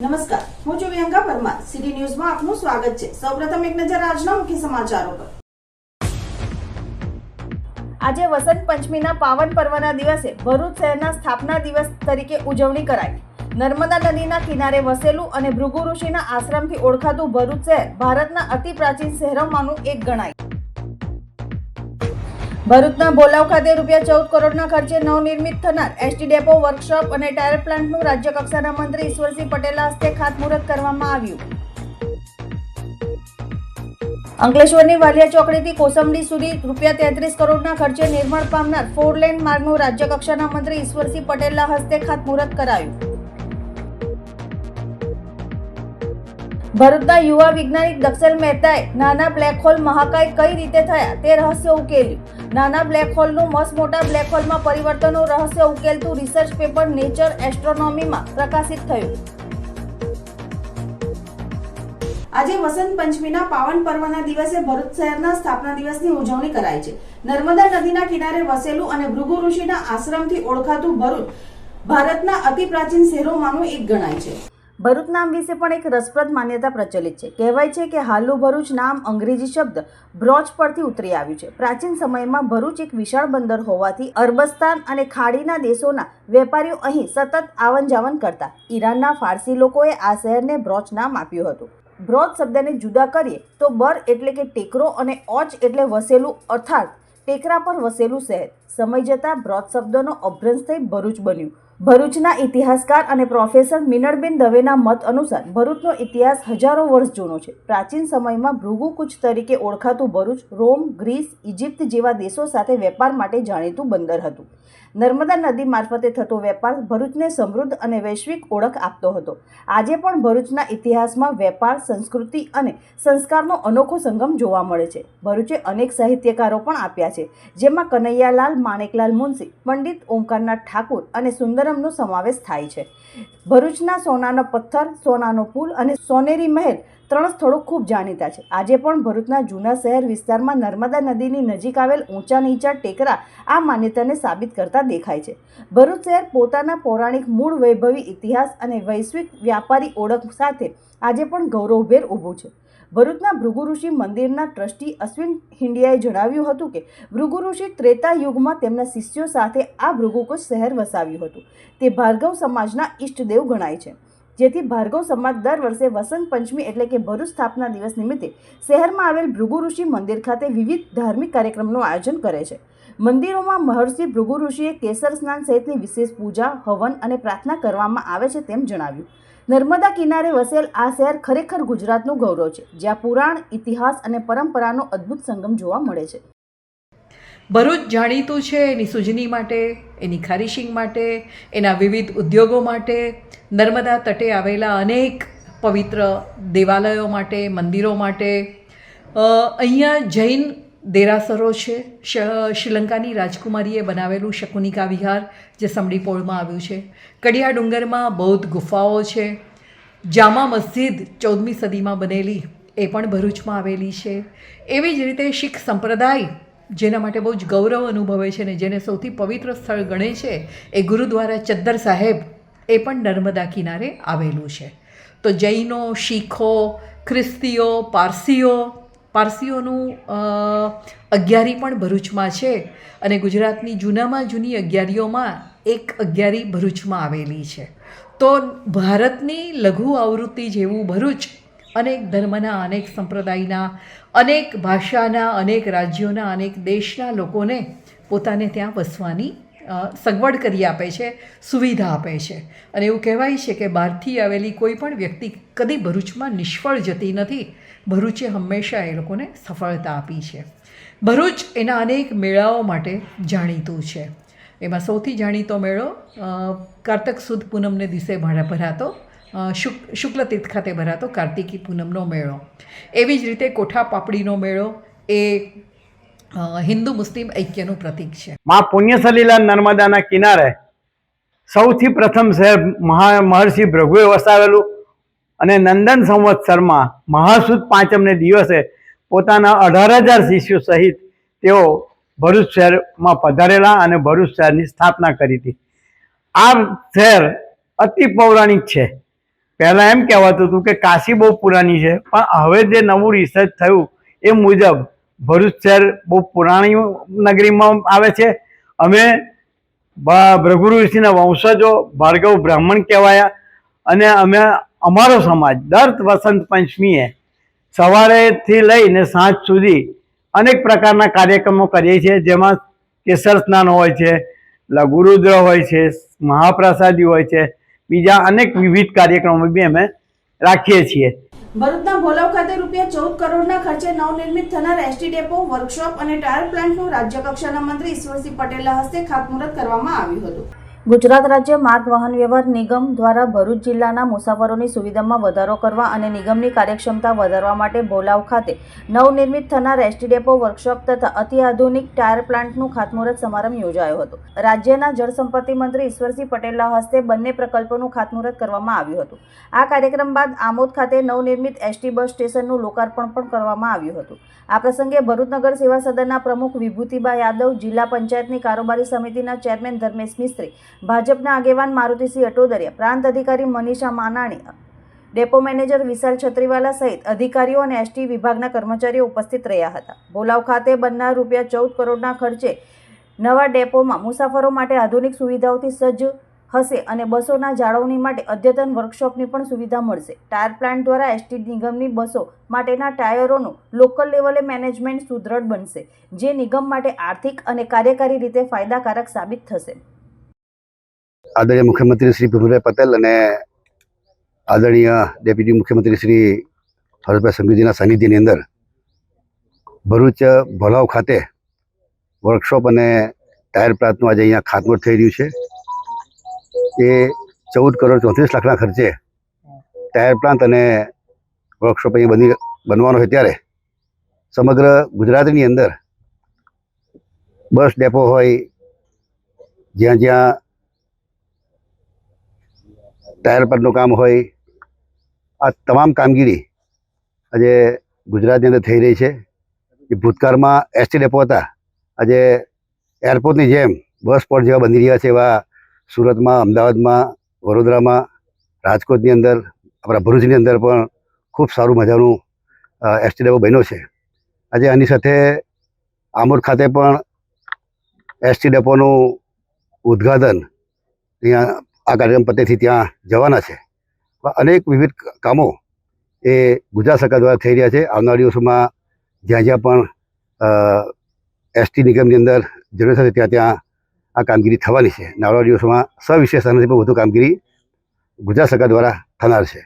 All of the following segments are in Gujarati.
નમસ્કાર, હું છું વિહંગા પરમાર. સિટી ન્યૂઝમાં આપનું સ્વાગત છે. સૌપ્રથમ એક નજર આજના મુખ્ય સમાચારો પર. આજે વસંત પંચમીના પાવન પર્વના દિવસે ભરૂચ શહેરના સ્થાપના દિવસ તરીકે ઉજવણી કરાઈ. નર્મદા નદીના કિનારે વસેલું અને ભૃગુ ઋષિના આશ્રમથી ઓળખાતું ભરૂચ શહેર ભારતના અતિ પ્રાચીન શહેરોમાંનું એક ગણાય. ભરૂચના ભોલાવ ખાતે રૂપિયા 14 કરોડના ખર્ચે નવનિર્મિત થનાર એસટી ડેપો, વર્કશોપ અને ટાયર પ્લાન્ટનું રાજ્ય કક્ષાના મંત્રી ઈશ્વરસિંહ પટેલના હસ્તે ખાતમુહૂર્ત કરવામાં આવ્યું. અંકલેશ્વરની વાલિયા ચોકડીથી કોસંબડી સુધી રૂપિયા 33 કરોડના ખર્ચે નિર્માણ પામનાર 4 લેન માર્ગનું રાજ્ય કક્ષાના મંત્રી ઈશ્વરસિંહ પટેલના હસ્તે ખાતમુહૂર્ત કરાયું. ભરૂચના યુવા વૈજ્ઞાનિક દક્ષલ મહેતાએ નાના બ્લેક હોલ મહાકાય કઈ રીતે થયા તે રહસ્ય ઉકેલ્યું. નાના બ્લેક હોલનું મસમોટા બ્લેક હોલમાં પરિવર્તનનું રહસ્ય ઉકેલતું રિસર્ચ પેપર નેચર એસ્ટ્રોનોમીમાં પ્રકાશિત થયું. આજે વસંત પંચમીના પાવન પર્વના દિવસે ભરૂચ શહેરના સ્થાપના દિવસની ઉજવણી કરાય છે. નર્મદા નદીના કિનારે વસેલું અને ભૃગુ ઋષિના આશ્રમથી ઓળખાતું ભરૂચ ભારતના અતિ પ્રાચીન શહેરોમાંનું એક ગણાય છે. ભરૂચ નામ વિશે પણ એક રસપ્રદ માન્યતા પ્રચલિત છે. કહેવાય છે કે હાલનું ભરૂચ નામ અંગ્રેજી શબ્દ બ્રોચ પરથી ઉતરી આવ્યું છે. પ્રાચીન સમયમાં ભરૂચ એક વિશાળ બંદર હોવાથી અરબસ્તાન અને ખાડીના દેશોના વેપારીઓ અહીં સતત આવન જાવન કરતા. ઈરાનના ફારસી લોકોએ આ શહેરને બ્રોચ નામ આપ્યું હતું. બ્રોચ શબ્દને જુદા કરીએ તો બર એટલે કે ટેકરો અને ઓચ એટલે વસેલું અર્થાત ટેકરા પર વસેલું શહેર. સમય જતાં બ્રોચ શબ્દનો અભ્રંશ થઈ ભરૂચ બન્યું. ભરૂચના ઇતિહાસકાર અને પ્રોફેસર મિનળબેન દવેના મત અનુસાર ભરૂચનો ઇતિહાસ હજારો વર્ષ જૂનો છે. પ્રાચીન સમયમાં ભૃગુ કૂચ તરીકે ઓળખાતું ભરૂચ રોમ, ગ્રીસ, ઇજિપ્ત જેવા દેશો સાથે વેપાર માટે જાણીતું બંદર હતું. નર્મદા નદી મારફતે થતો વેપાર ભરૂચને સમૃદ્ધ અને વૈશ્વિક ઓળખ આપતો હતો. આજે પણ ભરૂચના ઇતિહાસમાં વેપાર, સંસ્કૃતિ અને સંસ્કારનો અનોખો સંગમ જોવા મળે છે. ભરૂચે અનેક સાહિત્યકારો પણ આપ્યા છે, જેમાં કનૈયાલાલ, માણેકલાલ મુનશી, પંડિત ઓમકારનાથ ઠાકુર અને સુંદરમનો સમાવેશ થાય છે. ભરૂચના સોનાનો પથ્થર, સોનાનો પુલ અને સોનેરી મહેલ 3 સ્થળો ખૂબ જાણીતા છે. આજે પણ ભરૂચના જૂના શહેર વિસ્તારમાં નર્મદા નદીની નજીક આવેલ ઊંચા નીચા ટેકરા આ માન્યતાને સાબિત કરતા દેખાય છે. ભરૂચ શહેર પોતાના પૌરાણિક મૂળ, વૈભવી ઇતિહાસ અને વૈશ્વિક વ્યાપારી ઓળખ સાથે આજે પણ ગૌરવભેર ઊભું છે. ભરૂચના ભૃગુ ઋષિ મંદિરના ટ્રસ્ટી અશ્વિન હિંડિયાએ જણાવ્યું હતું કે ભૃગુ ઋષિ ત્રેતા યુગમાં તેમના શિષ્યો સાથે આ ભૃગુકુચ શહેર વસાવ્યું હતું. તે ભાર્ગવ સમાજના ઈષ્ટદેવ ગણાય છે. જેથી ભાર્ગવ સમાજ દર વર્ષે વસંત પંચમી એટલે કે ભરૂચ સ્થાપના દિવસ નિમિત્તે શહેરમાં આવેલ ભૃગુ ઋષિ મંદિર ખાતે વિવિધ ધાર્મિક કાર્યક્રમનું આયોજન કરે છે. મંદિરોમાં મહર્ષિ ભૃગુ ઋષિએ કેસર સ્નાન સહિતની વિશેષ પૂજા, હવન અને પ્રાર્થના કરવામાં આવે છે તેમ જણાવ્યું. નર્મદા કિનારે વસેલ આ શહેર ખરેખર ગુજરાતનું ગૌરવ છે, જ્યાં પુરાણ, ઇતિહાસ અને પરંપરાનો અદ્ભુત સંગમ જોવા મળે છે. ભરૂચ જાણીતું છે એની સૂજની માટે, એની ખારીશિંગ માટે, એના વિવિધ ઉદ્યોગો માટે, નર્મદા તટે આવેલા અનેક પવિત્ર દેવાલયો માટે, મંદિરો માટે. અહીંયા જૈન દેરાસરો છે. શ્રીલંકાની રાજકુમારીએ બનાવેલું શકુનિકા વિહાર જે સમડીપોળમાં આવ્યું છે. કડિયા ડુંગરમાં બૌદ્ધ ગુફાઓ છે. જામા મસ્જિદ 14મી સદીમાં બનેલી એ પણ ભરૂચમાં આવેલી છે. એવી જ રીતે શીખ સંપ્રદાય જેના માટે બહુ જ ગૌરવ અનુભવે છે ને જેને સૌથી પવિત્ર સ્થળ ગણે છે એ ગુરુદ્વારા ચદ્દર સાહેબ એ પણ નર્મદા કિનારે આવેલું છે. તો જૈનો, શીખો, ખ્રિસ્તીઓ, પારસીઓનું અગિયારી પણ ભરૂચમાં છે અને ગુજરાતની જૂનામાં જૂની અગિયારીઓમાં એક અગિયારી ભરૂચમાં આવેલી છે. તો ભારતની લઘુ આવૃત્તિ જેવું ભરૂચ અનેક ધર્મના, અનેક સંપ્રદાયના, અનેક ભાષાના, અનેક રાજ્યોના, અનેક દેશના લોકોને પોતાને ત્યાં વસવાની સગવડ કરી આપે છે, સુવિધા આપે છે. અને એવું કહેવાય છે કે બહારથી આવેલી કોઈ પણ વ્યક્તિ કદી ભરૂચમાં નિષ્ફળ જતી નથી. ભરૂચે હંમેશા એ લોકોને સફળતા આપી છે. ભરૂચ એના અનેક મેળાઓ માટે જાણીતું છે. એમાં સૌથી જાણીતો મેળો કારતક સુદ પૂનમને દિવસે ભરાતો શુક્લ તીર્થ ખાતે ભરાતો કાર્તિકી પૂનમનો મેળો. એવી જ રીતે કોઠા પાપડીનો મેળો એ હિન્દુ મુસ્લિમ ઐક્યનું પ્રતીક છે. માં પુણ્યસલીલા નર્મદાના કિનારે સૌથી પ્રથમ શહેર મહર્ષિ ભૃગુએ વસાવેલું અને નંદન સંવત્સરમાં મહાસુદ પાંચમને દિવસે પોતાના 18,000 શિષ્યો સહિત તેઓ ભરૂચ શહેરમાં પધારેલા અને ભરૂચ શહેરની સ્થાપના કરી હતી. આ શહેર અતિ પૌરાણિક છે. પહેલાં એમ કહેવાતું હતું કે કાશી બહુ પુરાણી છે, પણ હવે જે નવું રિસર્ચ થયું એ મુજબ ભરૂચ શહેર બહુ પુરાણી નગરીમાં આવે છે. અમે ભૃગુ ઋષિના વંશજો ભાર્ગવ બ્રાહ્મણ કહેવાયા, અને અમે અમારો સમાજ દર વસંત પંચમીએ સવારેથી લઈને સાંજ સુધી અનેક પ્રકારના કાર્યક્રમો કરીએ છીએ, જેમાં કેસર સ્નાન હોય છે, લઘુરુદ્ર હોય છે, મહાપ્રસાદી હોય છે, બીજા અનેક વિવિધ કાર્યક્રમો બી અમે રાખીએ છીએ. ભરૂચના ભોલાવ ખાતે ₹14 કરોડના ખર્ચે નવનિર્મિત થનાર એસટી ડેપો, વર્કશોપ અને ટાયર પ્લાન્ટનું રાજ્ય કક્ષાના મંત્રી ઈશ્વરસિંહ પટેલના હસ્તે ખાતમુહૂર્ત કરવામાં આવ્યું હતું. ગુજરાત રાજ્ય માર્ગ વાહન વ્યવહાર નિગમ દ્વારા ભરૂચ જિલ્લાના મુસાફરોની સુવિધામાં વધારો કરવા અને નિગમની કાર્યક્ષમતા વધારવા માટે ભોલાવ ખાતે નવનિર્મિત થનાર એસટી ડેપો, વર્કશોપ તથા અત્યાધુનિક ટાયર પ્લાન્ટનું ખાતમુહૂર્ત સમારંભ યોજાયો હતો. રાજ્યના જળસંપત્તિ મંત્રી ઈશ્વરસિંહ પટેલના હસ્તે બંને પ્રકલ્પોનું ખાતમુહૂર્ત કરવામાં આવ્યું હતું. આ કાર્યક્રમ બાદ આમોદ ખાતે નવનિર્મિત એસટી બસ સ્ટેશનનું લોકાર્પણ પણ કરવામાં આવ્યું હતું. આ પ્રસંગે ભરૂચ નગર સેવા સદનના પ્રમુખ વિભૂતિબા યાદવ, જિલ્લા પંચાયતની કારોબારી સમિતિના ચેરમેન ધર્મેશ મિસ્ત્રી, ભાજપના આગેવાન મારુતિસિંહ અટોદરિયા, પ્રાંત અધિકારી મનીષા માનાણી, ડેપો મેનેજર વિશાલ છત્રીવાલા સહિત અધિકારીઓ અને એસટી વિભાગના કર્મચારીઓ ઉપસ્થિત રહ્યા હતા. ભોલાવ ખાતે બનનાર ₹14 કરોડના ખર્ચે નવા ડેપોમાં મુસાફરો માટે આધુનિક સુવિધાઓથી સજ્જ હશે અને બસોના જાળવણી માટે અદ્યતન વર્કશોપની પણ સુવિધા મળશે. ટાયર પ્લાન્ટ દ્વારા એસટી નિગમની બસો માટેના ટાયરોનું લોકલ લેવલે મેનેજમેન્ટ સુદૃઢ બનશે, જે નિગમ માટે આર્થિક અને કાર્યકારી રીતે ફાયદાકારક સાબિત થશે. આદરણીય મુખ્યમંત્રી શ્રી ભૂપેન્દ્રભાઈ પટેલ અને આદરણીય ડેપ્યુટી મુખ્યમંત્રી શ્રી હર્ષભાઈ સંઘવીજીના સાનિધ્યની અંદર ભરૂચ ભોલાવ ખાતે વર્કશોપ અને ટાયર પ્લાન્ટનું આજે અહીંયા ખાતમુહૂર્ત થઈ રહ્યું છે. એ 14 કરોડ 34 લાખના ખર્ચે ટાયર પ્લાન્ટ અને વર્કશોપ અહીંયા બનવાનો છે. ત્યારે સમગ્ર ગુજરાતની અંદર બસ ડેપો હોય, જ્યાં જ્યાં ટાયર પ્લાન્ટનું કામ હોય, આ તમામ કામગીરી આજે ગુજરાતની અંદર થઈ રહી છે. એ ભૂતકાળમાં એસટી ડેપો હતા, આજે એરપોર્ટની જેમ બસ સ્પોટ જેવા બની રહ્યા છે. એવા સુરતમાં, અમદાવાદમાં, વડોદરામાં, રાજકોટની અંદર, આપણા ભરૂચની અંદર પણ ખૂબ સારું મજાનું એસટી ડેપો બન્યો છે. આજે આની સાથે આમોદ ખાતે પણ એસટી ડેપોનું ઉદ્ઘાટન અહીંયા આ કાર્યક્રમ પતેથી ત્યાં જવાના છે. અનેક વિવિધ કામો એ ગુજરાત સરકાર દ્વારા થઈ રહ્યા છે. આવનારા દિવસોમાં જ્યાં જ્યાં પણ એસટી નિગમની અંદર જરૂર થશે ત્યાં ત્યાં આ કામગીરી થવાની છે. આવનારા દિવસોમાં સવિશેષ આનાથી પણ વધુ કામગીરી ગુજરાત સરકાર દ્વારા થનાર છે.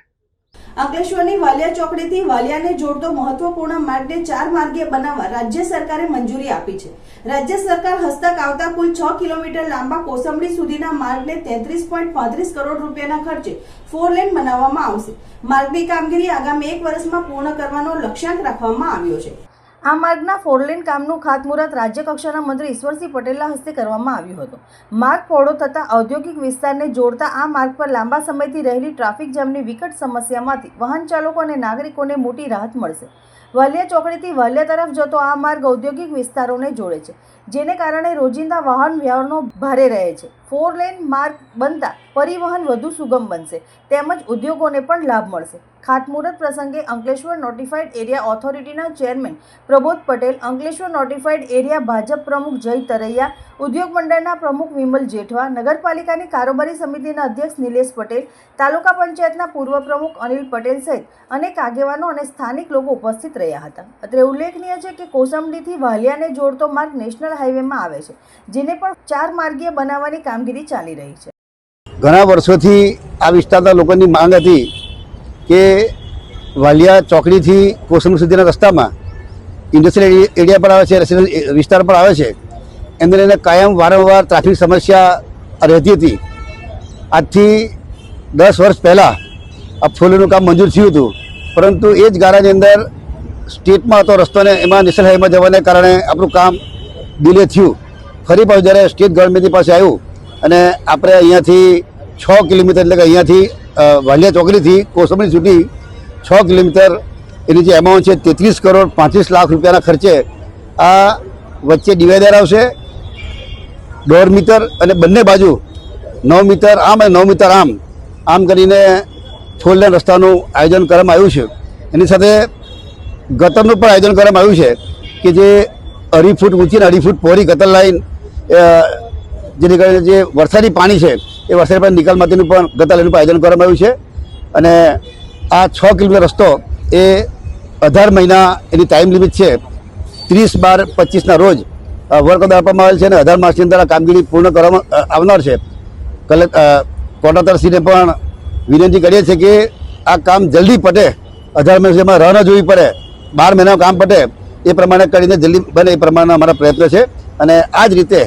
અંકલેશ્વરની વાલિયા ચોકડીથી વાલિયાને જોડતો મહત્વપૂર્ણ માર્ગને 4 માર્ગીય બનાવવા રાજ્ય સરકારે મંજૂરી આપી છે. રાજ્ય સરકાર હસ્તક આવતા કુલ 6 કિલોમીટર લાંબા કોસંબડી સુધીના માર્ગને 33.35 કરોડ રૂપિયાના ખર્ચે 4 લેન બનાવવામાં આવશે. માર્ગની કામગીરી આગામી 1 વર્ષમાં પૂર્ણ કરવાનો લક્ષ્યાંક રાખવામાં આવ્યો છે. આ માર્ગના 4 લેન કામનું ખાતમુહૂર્ત રાજ્ય કક્ષાના મંત્રી ઈશ્વરસિંહ પટેલના હસ્તે કરવામાં આવ્યું હતું. માર્ગ પહોળો થતા ઔદ્યોગિક વિસ્તારને જોડતા આ માર્ગ પર લાંબા સમયથી રહેલી ટ્રાફિક જામની વિકટ સમસ્યામાંથી વાહન ચાલકો અને નાગરિકોને મોટી રાહત મળશે. વાલિયા ચોકડીથી વાલિયા તરફ જતો આ માર્ગ ઔદ્યોગિક વિસ્તારોને જોડે છે, જેને કારણે રોજિંદા વાહન વ્યવહારનો ભારે રહે છે. 4 લેન માર્ગ બનતા પરિવહન વધુ સુગમ બનશે, તેમજ ઉદ્યોગોને પણ લાભ મળશે. ખાતમુહૂર્ત પ્રસંગે અંકલેશ્વર નોટિફાઈડ એરિયા ઓથોરિટીના chairman Prabodh Patel, Ankleshwar notified area Bhajap પ્રમુખ જય તરૈયા, ઉદ્યોગ મંડળના પ્રમુખ વિમલ જેઠવા, નગરપાલિકાની કારોબારી સમિતિના અધ્યક્ષ નિલેશ પટેલ, તાલુકા પંચાયતના પૂર્વ પ્રમુખ અનિલ પટેલ સહિત અનેક આગેવાનો અને સ્થાનિક લોકો ઉપસ્થિત રહ્યા હતા. અત્રે ઉલ્લેખનીય છે કે કોસંબડીથી વાલિયાને જોડતો માર્ગ નેશનલ હાઈવેમાં આવે છે, જેને પણ 4 માર્ગીય બનાવવાની કામગીરી ચાલી રહી છે. ઘણા વર્ષોથી આ વિસ્તારના લોકોની માંગ હતી કે વાલિયા ચોકડીથી કોસંબડી સુધીના રસ્તામાં ઇન્ડસ્ટ્રીયલ એરિયા પણ આવે છે, રેસિડેન્શિયલ વિસ્તાર પણ આવે છે. એમને લઈને કાયમ વારંવાર ટ્રાફિક સમસ્યા રહેતી હતી. આજથી 10 વર્ષ પહેલાં આ 4 લેનનું કામ મંજૂર થયું હતું, પરંતુ એ જ ગાળાની અંદર સ્ટેટમાં હતો રસ્તો ને એમાં નેશનલ હાઈવેમાં જવાને કારણે આપણું કામ ડિલે થયું. ફરી પાછું જ્યારે સ્ટેટ ગવર્મેન્ટની પાસે આવ્યું અને આપણે અહીંયાથી 6 કિલોમીટર એટલે કે અહીંયાથી વાલિયા ચોકડીથી કોસંબડી સુધી 6 કિલોમીટર એની જે એમાઉન્ટ છે 33 કરોડ 35 લાખ રૂપિયાના ખર્ચે આ વચ્ચે ડિવાઈડર આવશે 1.5 મીટર અને બંને બાજુ 9 મીટર આમ અને 9 મીટર આમ કરીને ફોર લેન રસ્તાનું આયોજન કરવામાં આવ્યું છે. એની સાથે ગટરનું પણ આયોજન કરવામાં આવ્યું છે કે જે 2.5 ફૂટ ઊંચી અને 2.5 ફૂટ પહોળી ગટર લાઈન, જેને કારણે જે વરસાદી પાણી છે એ વરસાદી પાણી નિકાલ માટેનું પણ ગટર લાઈનનું આયોજન કરવામાં આવ્યું છે. અને આ 6 કિલોમીટર રસ્તો એ 18 મહિના એની ટાઈમ લિમિટ છે. 30/12/25ના રોજ વર્ક ઓર્ડર આપવામાં આવેલ છે અને 18 માસની અંદર આ કામગીરી પૂર્ણ કરવામાં આવનાર છે. કોર્ટોતરશ્રીને પણ વિનંતી કરીએ છીએ કે આ કામ જલ્દી પતે, 18 મહિનામાં રાહ ન જોવી પડે, 12 મહિનામાં કામ પતે એ પ્રમાણે કરીને જલ્દી બને એ પ્રમાણે અમારા પ્રયત્ન છે. અને આ જ રીતે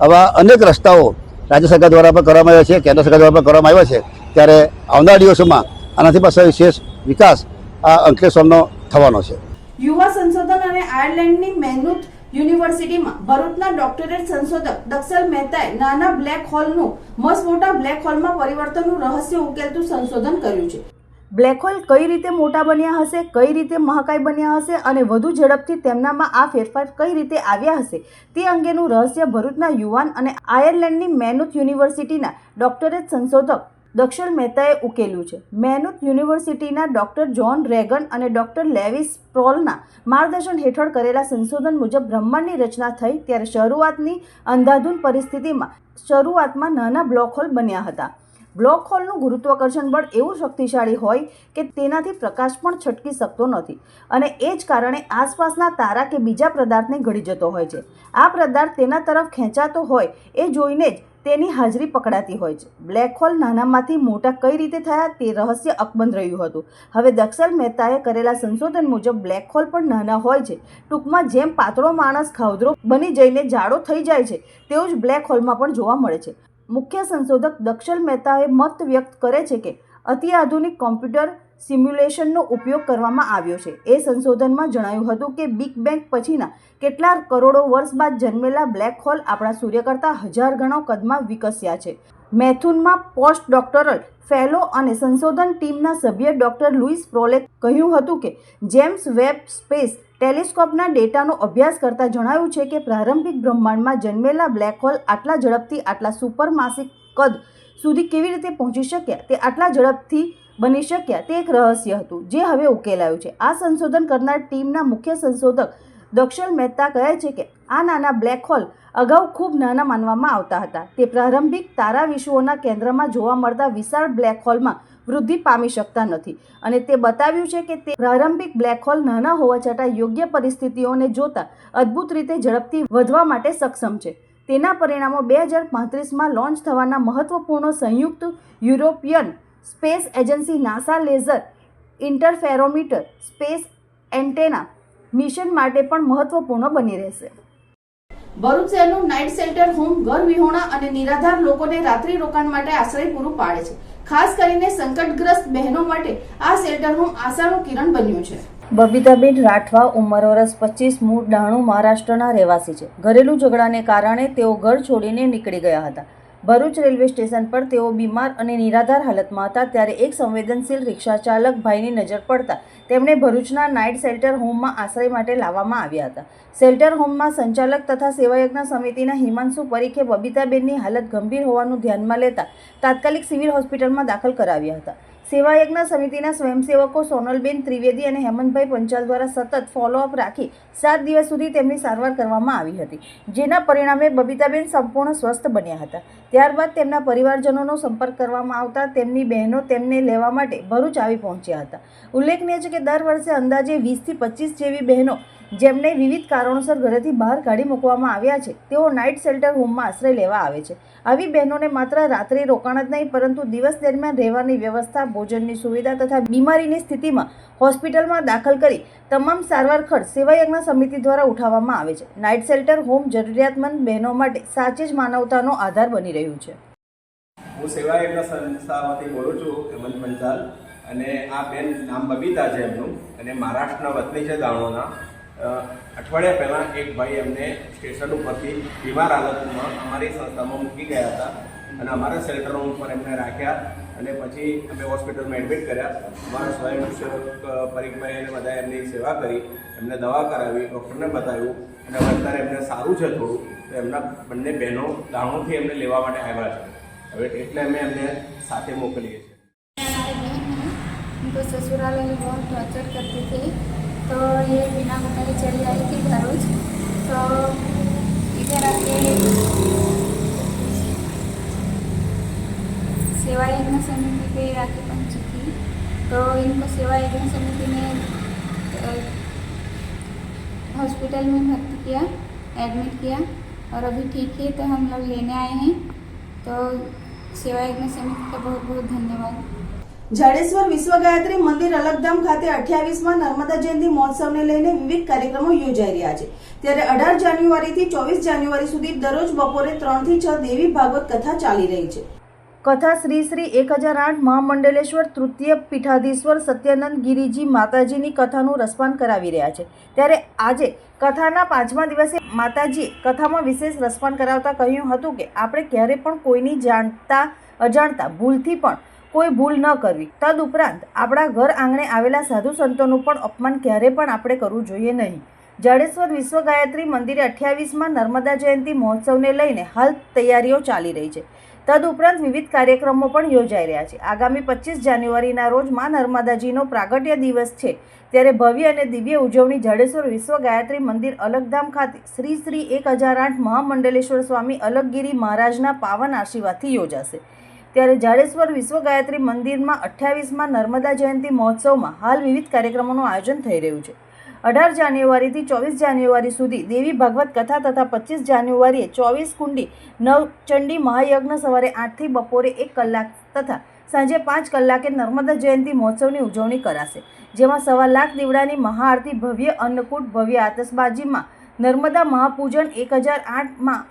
આવા અનેક રસ્તાઓ રાજ્ય સરકાર દ્વારા પણ કરવામાં આવ્યા છે, કેન્દ્ર સરકાર દ્વારા પણ કરવામાં આવ્યા છે. ત્યારે આવનારા દિવસોમાં આનાથી પાછળ વિશેષ વિકાસ આ અંકલેશ્વરનો થવાનો છે. યુવા સંશોધન અને આયર્લેન્ડની મેનુથ યુનિવર્સિટીમાં ભરૂચના ડોક્ટરેટ સંશોધક દક્ષલ મહેતાએ નાના બ્લેક હોલનું મસમોટા બ્લેક હોલમાં પરિવર્તનનું રહસ્ય ઉકેલતું સંશોધન કર્યું છે. બ્લેક હોલ કઈ રીતે મોટા બન્યા હશે, કઈ રીતે મહાકાય બન્યા હશે અને વધુ ઝડપથી તેમનામાં આ ફેરફાર કઈ રીતે આવ્યા હશે તે અંગેનું રહસ્ય ભરૂચના યુવાન અને આયર્લેન્ડની મેનુથ યુનિવર્સિટીના ડોક્ટરેટ સંશોધક દક્ષલ મહેતાએ ઉકેલ્યું છે. મેનુથ યુનિવર્સિટીના ડોક્ટર જ્હોન રેગન અને ડોક્ટર લેવિસ પ્રોલના માર્ગદર્શન હેઠળ કરેલા સંશોધન મુજબ બ્રહ્માંડની રચના થઈ ત્યારે અંધાધૂન પરિસ્થિતિમાં શરૂઆતમાં નાના બ્લેક હોલ બન્યા હતા. બ્લેક હોલનું ગુરુત્વાકર્ષણ બળ એવું શક્તિશાળી હોય કે તેનાથી પ્રકાશ પણ છટકી શકતો નથી અને એ જ કારણે આસપાસના તારા કે બીજા પદાર્થને ગળી જતો હોય છે. આ પદાર્થ તેના તરફ ખેંચાતો હોય એ જોઈને જ તેની હાજરી પકડાતી હોય છે. બ્લેક હોલ નાનામાંથી મોટા કઈ રીતે થયા તે રહસ્ય અકબંધ રહ્યું હતું. હવે દક્ષલ મહેતાએ કરેલા સંશોધન મુજબ બ્લેક હોલ પણ નાના હોય છે. ટૂંકમાં જેમ પાતળો માણસ ખાવધરો બની જઈને જાડો થઈ જાય છે તેવું જ બ્લેક હોલમાં પણ જોવા મળે છે. મુખ્ય સંશોધક દક્ષલ મહેતાએ મત વ્યક્ત કરે છે કે અત્યાધુનિક કોમ્પ્યુટર સિમ્યુલેશનનો ઉપયોગ કરવામાં આવ્યો છે. એ સંશોધનમાં જણાવ્યું હતું કે બિગ બેંગ પછીના કેટલાક કરોડો વર્ષ બાદ જન્મેલા બ્લેક હોલ આપણા સૂર્ય કરતાં 1000 ગણો કદમાં વિકસ્યા છે. મેથુનમાં પોસ્ટ ડોક્ટરલ ફેલો અને સંશોધન ટીમના સભ્ય ડોક્ટર લુઈસ પ્રોલે કહ્યું હતું કે જેમ્સ વેબ સ્પેસ ટેલિસ્કોપના ડેટાનો અભ્યાસ કરતા જણાવ્યું છે કે પ્રારંભિક બ્રહ્માંડમાં જન્મેલા બ્લેક હોલ આટલા ઝડપથી આટલા સુપરમાસિક કદ સુધી કેવી રીતે પહોંચી શક્યા, તે આટલા ઝડપથી બની શક્યા તે એક રહસ્ય હતું જે હવે ઉકેલાયું છે. આ સંશોધન કરનાર ટીમના મુખ્ય સંશોધક દક્ષલ મહેતા કહે છે કે આ નાના બ્લેક હોલ અગાઉ ખૂબ નાના માનવામાં આવતા હતા. તે પ્રારંભિક તારા વિશ્વોના કેન્દ્રમાં જોવા મળતા વિશાળ બ્લેક હોલમાં વૃદ્ધિ પામી શકતા નથી અને તે બતાવ્યું છે કે તે પ્રારંભિક બ્લેક હોલ નાના હોવા છતાં યોગ્ય પરિસ્થિતિઓને જોતા અદ્ભુત રીતે ઝડપથી વધવા માટે સક્ષમ છે. તેના પરિણામો 2035માં લોન્ચ થવાના મહત્વપૂર્ણ સંયુક્ત European space agency NASA laser interferometer space antenna mission માટે પણ મહત્વપૂર્ણ બની રહેશે. ભરૂચ શહેરનું નાઇટ શેલ્ટર હોમ ઘર વિહોણા અને નિરાધાર લોકોને રાત્રિ રોકાણ માટે આશ્રય પૂરું પાડે છે. ખાસ કરીને સંકટગ્રસ્ત બહેનો માટે આ શેલ્ટર હોમ આશાનું કિરણ બન્યું છે. બબીતાબેન રાઠવા ઉંમર વર્ષ 25, મૂળ ડાણુ મહારાષ્ટ્રના રહેવાસી છે. ઘરેલું ઝઘડાને કારણે તેઓ ઘર છોડીને નીકળી ગયા હતા. ભરૂચ રેલવે સ્ટેશન પર તેઓ બીમાર અને નિરાધાર હાલતમાં હતા ત્યારે એક સંવેદનશીલ રિક્ષા ચાલક ભાઈની નજર પડતા તેમણે ભરૂચના નાઇટ શેલ્ટર હોમમાં આશ્રય માટે લાવવામાં આવ્યા હતા. શેલ્ટર હોમમાં સંચાલક તથા સેવાયજ્ઞ સમિતિના હિમાંશુ પરીખે બબીતાબેનની હાલત ગંભીર હોવાનું ધ્યાનમાં લેતા તાત્કાલિક સિવિલ હોસ્પિટલમાં દાખલ કરાવ્યા હતા. સેવાયજ્ઞ સમિતિના સ્વયંસેવકો સોનલબેન ત્રિવેદી અને હેમંતભાઈ પંચાલ દ્વારા સતત ફોલોઅપ રાખી 7 દિવસ સુધી તેમની સારવાર કરવામાં આવી હતી, જેના પરિણામે બબીતાબેન સંપૂર્ણ સ્વસ્થ બન્યા હતા. ત્યારબાદ તેમના પરિવારજનોનો સંપર્ક કરવામાં આવતા તેમની બહેનો તેમને લેવા માટે ભરૂચ આવી પહોંચ્યા હતા. ઉલ્લેખનીય છે કે દર વર્ષે અંદાજે 20 થી 25 જેવી બહેનો જેમને વિવિધ કારણોસર ઘરેથી બહાર કાઢી મૂકવામાં આવ્યા છે તેઓ નાઇટ શેલ્ટર હોમમાં આશ્રય લેવા આવે છે. આવી બહેનોને માત્ર રાત્રિ રોકાણ જ નહીં પરંતુ દિવસ દરમિયાન રહેવાની વ્યવસ્થા, ભોજનની સુવિધા તથા બીમારીની સ્થિતિમાં હોસ્પિટલમાં દાખલ કરી તમામ સારવાર ખર્ચ સેવાયજ્ઞ સમિતિ દ્વારા ઉઠાવવામાં આવે છે. નાઇટ શેલ્ટર હોમ જરૂરિયાતમંદ બહેનો માટે સાચે જ માનવતાનો આધાર બની રહ્યું છે. હું સેવાયજ્ઞ સંસ્થામાંથી બોલું છું, હેમંત પંચાલ, અને આ બેન નામ બબીતા છે એમનું, અને મહારાષ્ટ્રના વતની છે દાણોના. અઠવાડિયા પહેલાં એક ભાઈ એમને સ્ટેશન ઉપરથી બીમાર હાલતમાં અમારી સંસ્થામાં મૂકી ગયા હતા અને અમારા શેલ્ટર હોમ પર એમને રાખ્યા અને પછી અમે હોસ્પિટલમાં એડમિટ કર્યા. અમારા સ્વયંસેવક પરીખભાઈ અને બધાએ એમની સેવા કરી, એમને દવા કરાવી, ડૉક્ટરને બતાવ્યું અને અત્યારે એમને સારું છે થોડું, તો એમના બંને બહેનો દાણોથી એમને લેવા માટે આવ્યા છે. હવે એટલે અમે એમને સાથે મોકલીએ છીએ. हमको ससुराल वाले बहुत टॉर्चर करते थे, तो ये बिना बताए चली आई थी भरूच। तो इधर आके सेवा यज्ञ समिति पे राखी पहुंची थी। तो इनको सेवा यज्ञ समिति ने हॉस्पिटल में भर्ती किया, एडमिट किया और अभी ठीक है। तो हम लोग लेने आए हैं। तो सेवा यज्ञ समिति का बहुत बहुत धन्यवाद। જાડેશ્વર વિશ્વ ગાયત્રી મંદિર અલગધામ ખાતે 28મા નર્મદા જયંતિ મહોત્સવને લઈને વિવિધ કાર્યક્રમો યોજાઈ રહ્યા છે। ત્યારે 18 જાન્યુઆરીથી 24 જાન્યુઆરી સુધી દરરોજ બપોરે 3 થી 6 દેવી ભાગવત કથા ચાલી રહી છે। કથા શ્રી 1008 મહામંડલેશ્વર તૃતીય પીઠાધીશ્વર સત્યાનંદ ગિરિજી માતાજીની કથાનું રસપાન કરાવી રહ્યા છે। ત્યારે આજે કથાના 5મા દિવસે માતાજીએ કથામાં વિશેષ રસપાન કરાવતા કહ્યું હતું કે આપણે ક્યારે પણ કોઈની જાણતા અજાણતા ભૂલથી પણ કોઈ ભૂલ ન કરવી। તદુપરાંત આપણા ઘર આંગણે આવેલા સાધુ સંતોનું પણ અપમાન ક્યારે પણ આપણે કરવું જોઈએ નહીં। જાડેશ્વર વિશ્વ ગાયત્રી મંદિરે 28મા નર્મદા જયંતિ મહોત્સવને લઈને હાલ તૈયારીઓ ચાલી રહી છે। તદુપરાંત વિવિધ કાર્યક્રમો પણ યોજાઈ રહ્યા છે। આગામી 25 જાન્યુઆરીના રોજ મા નર્મદાજીનો પ્રાગટ્ય દિવસ છે। ત્યારે ભવ્ય અને દિવ્ય ઉજવણી જાડેશ્વર વિશ્વ ગાયત્રી મંદિર અલગધામ ખાતે શ્રી 1008 મહામંડલેશ્વર સ્વામી અલગગીરી મહારાજના પાવન આશીર્વાદથી યોજાશે। ત્યારે જાડેશ્વર વિશ્વ ગાયત્રી મંદિરમાં 28મા નર્મદા જયંતિ મહોત્સવમાં હાલ વિવિધ કાર્યક્રમોનું આયોજન થઈ રહ્યું છે। 18 જાન્યુઆરીથી 24 જાન્યુઆરી સુધી દેવી ભાગવત કથા તથા 25 જાન્યુઆરીએ 24 કુંડી નવચંડી મહાયજ્ઞ સવારે 8 થી બપોરે 1 કલાક તથા સાંજે 5 કલાકે નર્મદા જયંતિ મહોત્સવની ઉજવણી કરાશે। જેમાં 1.25 લાખ દીવડાની મહાઆરતી, ભવ્ય અન્નકૂટ, ભવ્ય આતશબાજીમાં નર્મદા મહાપૂજન, 1008માં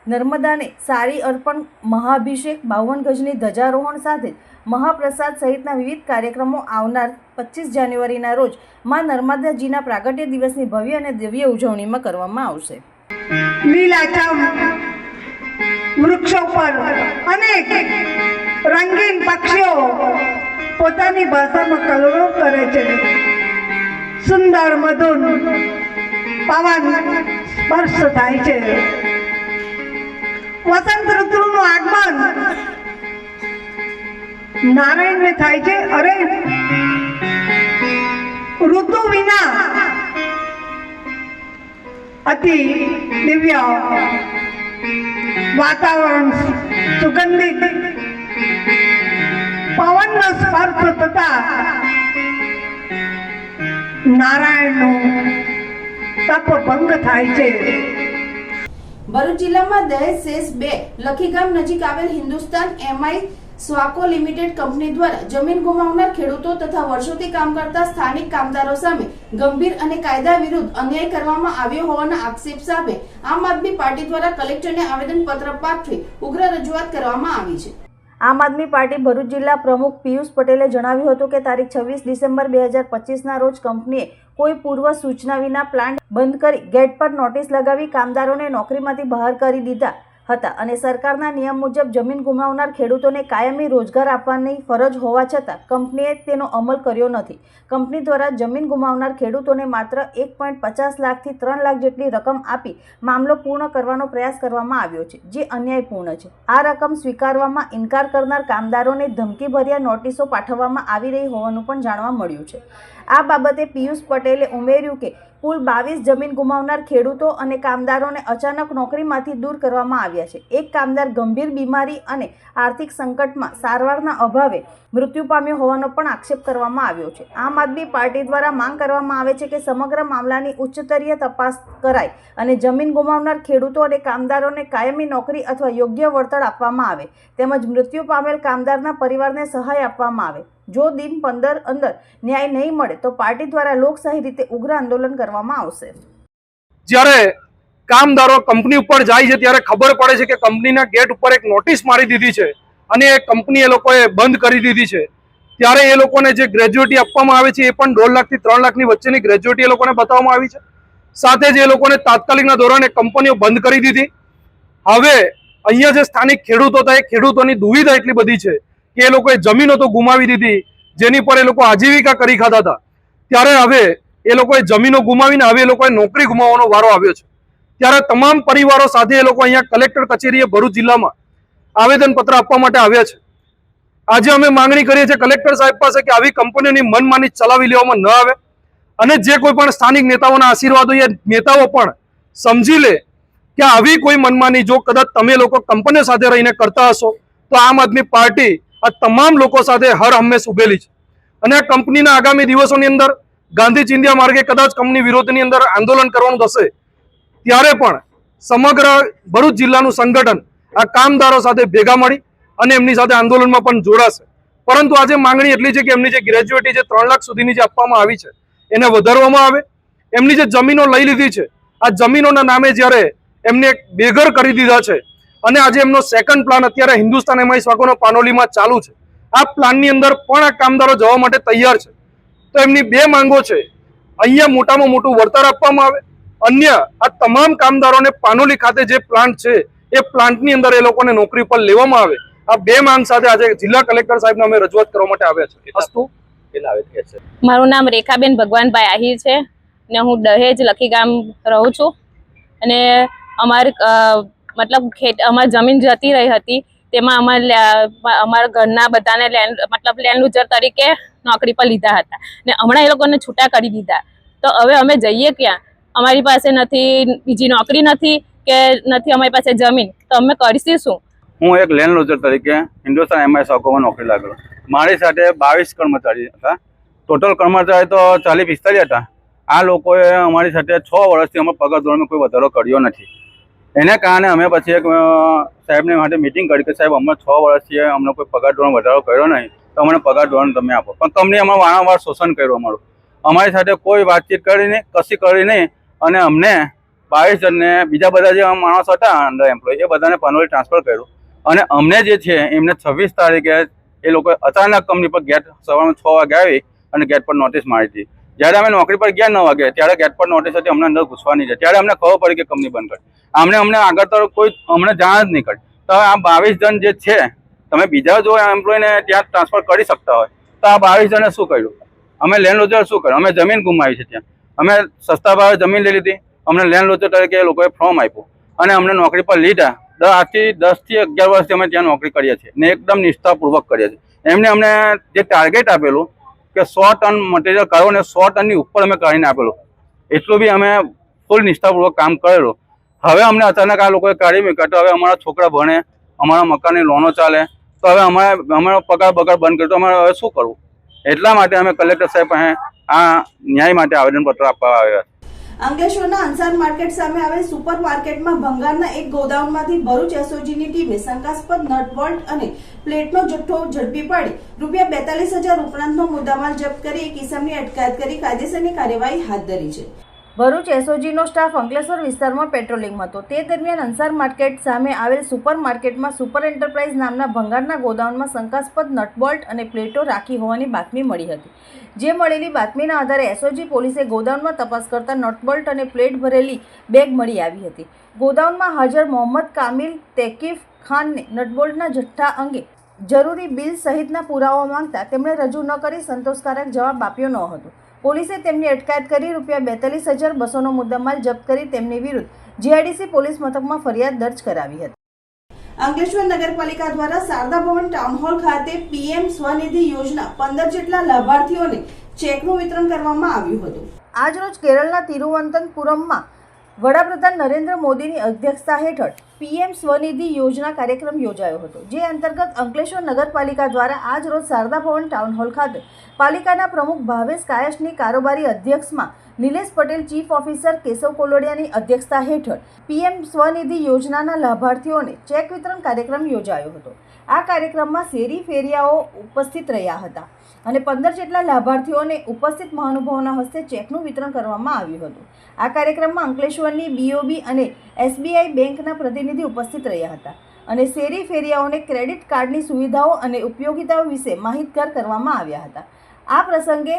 નર્મદાને સારી અર્પણ, મહાઅભિષેક, 52 ગજની ધ્વજારોહણ સાથે મહાપ્રસાદ સહિતના વિવિધ કાર્યક્રમો આવનાર 25 જાન્યુઆરીના રોજ માં નર્મદાજીના પ્રાગટ્ય દિવસની ભવ્ય અને દિવ્ય ઉજવણીમાં કરવામાં આવશે। લીલાછમ વૃક્ષો પર અનેક રંગીન પક્ષીઓ પોતાની ભાષામાં કલરવ કરે છે। સુંદર મધુર પવન સ્પર્શ થાય છે। વસંત ઋતુનું આગમન નારાયણને થાય છે। અરે ઋતુ વિના અતિ દિવ્ય વાતાવરણ, સુગંધિત પવનનો સ્પર્શ થતા નારાયણનું તપ ભંગ થાય છે। ભરૂચ જિલ્લામાં દહેજ સેસ 2 લખીગામ નજીક આવેલ હિન્દુસ્તાન એમઆઈ સ્વાકો લિમિટેડ કંપની દ્વારા જમીન ગુમાવનાર ખેડૂતો તથા વર્ષોથી કામ કરતા સ્થાનિક કામદારો સામે ગંભીર અને કાયદા વિરુદ્ધ અન્યાય કરવામાં આવ્યો હોવાના આક્ષેપ સામે આમ આદમી પાર્ટી દ્વારા કલેક્ટરને આવેદનપત્ર પાઠવી ઉગ્ર રજૂઆત કરવામાં આવી છે। આમ આદમી પાર્ટી ભરૂચ જિલ્લા પ્રમુખ પિયુષ પટેલે જણાવ્યું હતું કે તારીખ 26 ડિસેમ્બર 2025ના રોજ કંપનીએ કોઈ પૂર્વ સૂચના વિના પ્લાન્ટ બંધ કરી ગેટ પર નોટિસ લગાવી કામદારોને નોકરીમાંથી બહાર કરી દીધા હતા અને સરકારના નિયમ મુજબ જમીન ગુમાવનાર ખેડૂતોને કાયમી રોજગાર આપવાની ફરજ હોવા છતાં કંપનીએ તેનો અમલ કર્યો નથી। કંપની દ્વારા જમીન ગુમાવનાર ખેડૂતોને માત્ર 1.50 લાખથી 3 લાખ જેટલી રકમ આપી મામલો પૂર્ણ કરવાનો પ્રયાસ કરવામાં આવ્યો છે, જે અન્યાયપૂર્ણ છે। આ રકમ સ્વીકારવામાં ઇનકાર કરનાર કામદારોને ધમકીભર્યા નોટિસો પાઠવવામાં આવી રહી હોવાનું પણ જાણવા મળ્યું છે। આ બાબતે પિયુષ પટેલે ઉમેર્યું કે કુલ 22 જમીન ગુમાવનાર ખેડૂતો અને કામદારોને અચાનક નોકરીમાંથી દૂર કરવામાં આવ્યા છે। એક કામદાર ગંભીર બીમારી અને આર્થિક સંકટમાં સારવારના અભાવે મૃત્યુ પામ્યો હોવાનો પણ આક્ષેપ કરવામાં આવ્યો છે। આમ આદમી પાર્ટી દ્વારા માંગ કરવામાં આવે છે કે સમગ્ર મામલાની ઉચ્ચસ્તરીય તપાસ કરાય અને જમીન ગુમાવનાર ખેડૂતો અને કામદારોને કાયમી નોકરી અથવા યોગ્ય વળતર આપવામાં આવે તેમજ મૃત્યુ પામેલ કામદારના પરિવારને સહાય આપવામાં આવે। જો દિન 15 અંદર ન્યાય નહીં મળે તો પાર્ટી દ્વારા લોકશાહી રીતે ઉગ્ર આંદોલન કરવામાં આવશે। જ્યારે કામદારો કંપની ઉપર જાય છે ત્યારે ખબર પડે છે કે કંપનીના ગેટ ઉપર એક નોટિસ મારી દીધી છે અને એ કંપની એ લોકોએ બંધ કરી દીધી છે। ત્યારે એ લોકોને જે ગ્રેજ્યુટી આપવામાં આવે છે એ પણ 1.5 લાખથી 3 લાખની વચ્ચેની ગ્રેજ્યુટી એ લોકોને બતાવવામાં આવી છે। સાથે જ એ લોકોને તાત્કાલિકના ધોરણે કંપનીઓ બંધ કરી દીધી। હવે અહીંયા જે સ્થાનિક ખેડૂતો હતા એ ખેડૂતોની દુવિધા એટલી બધી છે કે એ લોકોએ જમીનો તો ગુમાવી દીધી જેની પર એ લોકો આજીવિકા કરી ખાતા હતા। ત્યારે હવે એ લોકોએ જમીનો ગુમાવીને હવે એ લોકોએ નોકરી ગુમાવવાનો વારો આવ્યો છે। ત્યારે તમામ પરિવારો સાથે એ લોકો અહીંયા કલેક્ટર કચેરીએ ભરૂચ જિલ્લામાં આવેદનપત્ર આપવા માટે આવ્યા છે। આજે અમે માંગણી કરીએ છીએ કલેક્ટર સાહેબ પાસે કે આવી કંપનીઓની મનમાની ચલાવી લેવામાં ન આવે અને જે કોઈ પણ સ્થાનિક નેતાઓના આશીર્વાદ હોય એ નેતાઓ પણ સમજી લે કે આવી કોઈ મનમાની જો કદાચ તમે લોકો કંપનીઓ સાથે રહીને કરતા હશો તો આમ આદમી પાર્ટી આ તમામ લોકો સાથે હર હંમેશ ઉભેલી છે અને આ કંપનીના આગામી દિવસોની અંદર ગાંધી ચિંધ્યા માર્ગે કદાચ કંપની વિરોધની અંદર આંદોલન કરવાનું થશે ત્યારે પણ સમગ્ર ભરૂચ જિલ્લાનું સંગઠન આ કામદારો સાથે ભેગા મળી અને એમની સાથે આંદોલનમાં પણ જોડાશે. પરંતુ આજે માંગણી એટલી છે કે એમની જે ગ્રેજ્યુએટી જે 3 લાખ સુધીની જે આપવામાં આવી છે એને વધારવામાં આવે. એમની જે જમીનો લઈ લીધી છે આ જમીનોના નામે જ્યારે એમને બેઘર કરી દીધા છે અને આજે એમનો સેકન્ડ પ્લાન અત્યારે હિન્દુસ્તાન એમઆઈ વાઘોનો પાનોલીમાં ચાલુ છે. આ પ્લાનની અંદર પણ આ કામદારો જવા માટે તૈયાર છે. તો એમની 2 માંગો છે. અહીંયા મોટામાં મોટું વળતર આપવામાં આવે, અન્ય આ તમામ કામદારોને પાનોલી ખાતે જે પ્લાન્ટ છે એ પ્લાન્ટની અંદર એ લોકોને નોકરી પર લેવામાં આવે. આ 2 માંગ સાથે આજે જિલ્લા કલેક્ટર સાહેબને અમે રજૂઆત કરવા માટે આવ્યા છે. અસ્તુ. મારું નામ રેખાબેન ભગવાનભાઈ આહિર છે ને હું દહેજ લખી ગામ રહું છું અને મતલબ અમારી જમીન જતી રહી હતી તેમાં અમારા ઘરના બધાને લેન્ડ લૂઝર તરીકે નોકરી પર લીધા હતા ને હમણાં એ લોકોને છૂટા કરી દીધા. તો હવે અમે જઈએ ક્યાં? અમારી પાસે નથી, બીજી નોકરી નથી કે નથી અમારી પાસે જમીન, તો અમે કરીશું શું? હું એક લેન્ડ લૂઝર તરીકે હિન્દુસ્તાન એમઆઈ વાઘોમાં નોકરી લાગેલો. મારી સાથે 22 કર્મચારી હતા. ટોટલ કર્મચારી તો 40-45 હતા. આ લોકોએ અમારી સાથે 6 વર્ષથી અમારા પગાર ધોરણમાં કોઈ વધારો કર્યો નથી. એને કારણે અમે પછી એક સાહેબને માટે મિટિંગ કરી કે સાહેબ અમે 6 વર્ષથી અમને કોઈ પગાર ધોરણ વધારો કર્યો નહીં, તો અમને પગાર ધોરણ તમે આપો. પણ કંપની અમારું વારંવાર શોષણ કર્યું અમારું. અમારી સાથે કોઈ વાતચીત કરી નહીં, કશી કરી નહીં અને અમને 22 જણને બીજા બધા જે માણસો હતા અંડર એમ્પ્લોય એ બધાને પાનોલી ટ્રાન્સફર કર્યું અને અમને જે છે એમને 26 તારીખે એ લોકો અચાનક કંપની પર ગેટ સવારમાં 6 વાગે આવી અને ગેટ પર નોટિસ મારી હતી. જ્યારે અમે નોકરી પર ગયા 9 વાગે ત્યારે ગેટ પર નોટિસ હતી, અમને અંદર ઘૂસવાની છે. ત્યારે અમને ખબર પડી કે કંપની બંધ કરી. અમને આગળ તો કોઈ અમને જાણ જ નહીં કરી. તો આ 22 જણ જે છે તમે બીજા જો એમ્પ્લોયને ત્યાં ટ્રાન્સફર કરી શકતા હોય તો આ 22 જણે શું કર્યું? અમે લેન્ડ લૂઝર શું કર્યું? અમે જમીન ગુમાવી છે. ત્યાં અમે સસ્તા ભાવે જમીન લઈ લીધી, અમને લેન્ડ લૂઝર તરીકે એ લોકોએ ફોર્મ આપ્યું અને અમને નોકરી પર લીધા. 10 થી 11 વર્ષથી અમે ત્યાં નોકરી કરીએ છીએ ને એકદમ નિષ્ઠાપૂર્વક કરીએ છીએ. એમને અમને જે ટાર્ગેટ આપેલું કે 100 ટન મટીરિયલ કાઢો ને 100 ટનની ઉપર અમે કાઢીને આપેલું, એટલું બી અમે ફૂલ નિષ્ઠાપૂર્વક કામ કરેલું. હવે અમને અચાનક આ લોકોએ કાઢી મૂક્યા. તો હવે અમારા છોકરા ભણે, અમારા મકાનની લોનો ચાલે, તો હવે અમારો પગાર બંધ કર્યો, તો અમારે હવે શું કરવું? એટલા માટે અમે કલેક્ટર સાહેબ પાસે આ ન્યાય માટે આવેદનપત્ર આપવા આવ્યા. અંકલેશ્વરના અંસાર માર્કેટ સામે આવેલ સુપર માર્કેટમાં ભંગારના એક ગોદાઉનમાંથી ભરૂચ એસઓજીની ટીમે શંકાસ્પદ નટ બોલ્ટ અને પ્લેટનો જથ્થો ઝડપી પાડી ₹42,000 ઉપરાંતનો મુદ્દામાલ જપ્ત કરી એક ઇસમની અટકાયત કરી કાયદેસરની કાર્યવાહી હાથ ધરી છે. ભરૂચ એસઓજીનો સ્ટાફ અંકલેશ્વર વિસ્તારમાં પેટ્રોલિંગમાં હતો. તે દરમિયાન અંસાર માર્કેટ સામે આવેલ સુપર માર્કેટમાં સુપર એન્ટરપ્રાઇઝ નામના ભંગારના ગોદાઉનમાં શંકાસ્પદ નટબોલ્ટ અને પ્લેટો રાખી હોવાની બાતમી મળી હતી. જે મળેલી બાતમીના આધારે એસઓજી પોલીસે ગોદાઉનમાં તપાસ કરતા નટબોલ્ટ અને પ્લેટ ભરેલી બેગ મળી આવી હતી. ગોદાઉનમાં હાજર મોહમ્મદ કામિલ તેકીફ ખાનને નટબોલ્ટના જથ્થા અંગે જરૂરી બિલ સહિતના પુરાવા માંગતા તેમણે રજૂ ન કરી સંતોષકારક જવાબ આપ્યો ન હતો. પોલીસે તેમની અટકાયત કરી ₹42,200નો મુદ્દામાલ જપ્ત કરી તેમની વિરુદ્ધ જીઆઈડીસી પોલીસ મથકમાં ફરિયાદ દર્જ કરાવી હતી. અંકલેશ્વર નગરપાલિકા દ્વારા શારદા ભવન ટાઉન હોલ ખાતે પીએમ સ્વનિધિ યોજના 15 જેટલા લાભાર્થીઓને ચેકનું વિતરણ કરવામાં આવ્યું હતું. આજરોજ કેરળના તિરુવનંતપુરમમાં વડાપ્રધાન નરેન્દ્ર મોદીની અધ્યક્ષતા હેઠળ પીએમ સ્વનિધિ યોજના કાર્યક્રમ યોજાયો હતો. જે અંતર્ગત અંકલેશ્વર નગરપાલિકા દ્વારા આજ રોજ શારદા ભવન ટાઉન હોલ ખાતે પાલિકાના પ્રમુખ ભાવેશ કાયશની કારોબારી અધ્યક્ષમાં નિલેશ પટેલ ચીફ ઓફિસર કેશવ કોલોડિયાની અધ્યક્ષતા હેઠળ પીએમ સ્વનિધિ યોજનાના લાભાર્થીઓને ચેક વિતરણ કાર્યક્રમ યોજાયો હતો. આ કાર્યક્રમમાં શેરી ફેરિયાઓ ઉપસ્થિત રહ્યા હતા અને 15 જેટલા લાભાર્થીઓને ઉપસ્થિત મહાનુભાવોના હસ્તે ચેકનું વિતરણ કરવામાં આવ્યું હતું. આ કાર્યક્રમમાં અંકલેશ્વરની બીઓબી અને એસબીઆઈ બેંકના પ્રતિનિધિ ઉપસ્થિત રહ્યા હતા અને શેરી ફેરિયાઓને ક્રેડિટ કાર્ડની સુવિધાઓ અને ઉપયોગિતાઓ વિશે માહિતગાર કરવામાં આવ્યા હતા. આ પ્રસંગે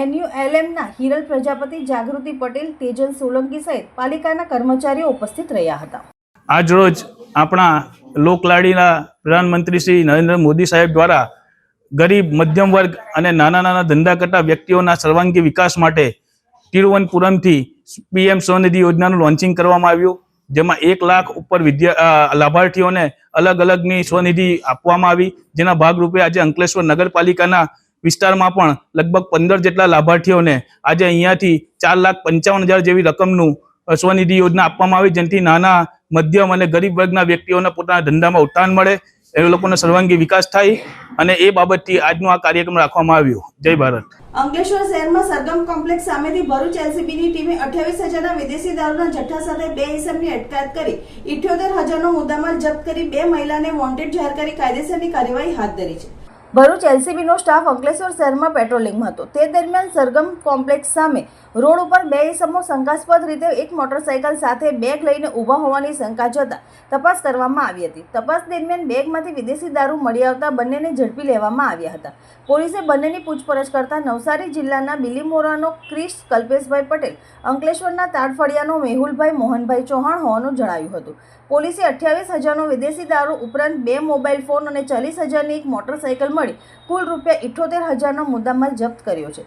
NULMના હિરલ પ્રજાપતિ, જાગૃતિ પટેલ, તેજલ સોલંકી સહિત પાલિકાના કર્મચારીઓ ઉપસ્થિત રહ્યા હતા. આજરોજ આપણા લોકલાડીના પ્રધાનમંત્રી શ્રી નરેન્દ્ર મોદી સાહેબ દ્વારા ગરીબ, મધ્યમ વર્ગ અને નાના ધંધા કરતા વ્યક્તિઓના સર્વાંગી વિકાસ માટે તિરુવનંતપુરમથી પીએમ સ્વનિધિ યોજનાનું લોન્ચિંગ કરવામાં આવ્યું જેમાં 1 લાખ ઉપર લાભાર્થીઓને અલગ અલગની સ્વનિધિ આપવામાં આવી, જેના ભાગરૂપે આજે અંકલેશ્વર નગરપાલિકાના વિસ્તારમાં પણ લગભગ 15 જેટલા લાભાર્થીઓને આજે અહીંયાથી 4,55,000 જેવી રકમનું સ્વનિધિ યોજના આપવામાં આવી, જેનાથી નાના મધ્યમ અને ગરીબ વર્ગના વ્યક્તિઓને પોતાના ધંધામાં ઉત્થાન મળે, એ લોકોનો સર્વાંગી વિકાસ થાય, અને એ બાબતથી આજનો આ કાર્યક્રમ રાખવામાં આવ્યો. જય ભારત. અંકલેશ્વર શહેરમાં સરગમ કોમ્પ્લેક્સ સામેથી ભરૂચ એલસીબીની ટીમે 28,000ના વિદેશી દારૂના જથ્થા સાથે 2 ઇસમની અટકાયત કરી 78,000નો મુદ્દામાલ જપ્ત કરી 2 મહિલાને વોન્ટેડ જાહેર કરી કાયદેસરની કાર્યવાહી હાથ ધરી છે. ભરૂચ એલસીબીનો સ્ટાફ અંકલેશ્વર શહેરમાં પેટ્રોલિંગમાં હતો. તે દરમિયાન સરગમ કોમ્પ્લેક્સ સામે રોડ ઉપર 2 ઇસમો શંકાસ્પદ રીતે એક મોટરસાયકલ સાથે બેગ લઈને ઊભા હોવાની શંકા જતા તપાસ કરવામાં આવી હતી. તપાસ દરમિયાન બેગમાંથી વિદેશી દારૂ મળી આવતા બંનેને ઝડપી લેવામાં આવ્યા હતા. પોલીસે બંનેની પૂછપરછ કરતા નવસારી જિલ્લાના બિલીમોરાનો ક્રિશ કલ્પેશભાઈ પટેલ, અંકલેશ્વરના તાડફળિયાનો મેહુલભાઈ મોહનભાઈ ચૌહાણ હોવાનું જણાવ્યું હતું. પોલીસે 28,000નો વિદેશી દારૂ ઉપરાંત 2 મોબાઈલ ફોન અને 40,000ની એક મોટરસાયકલ મળી કુલ ₹78,000નો મુદ્દામાલ જપ્ત કર્યો છે.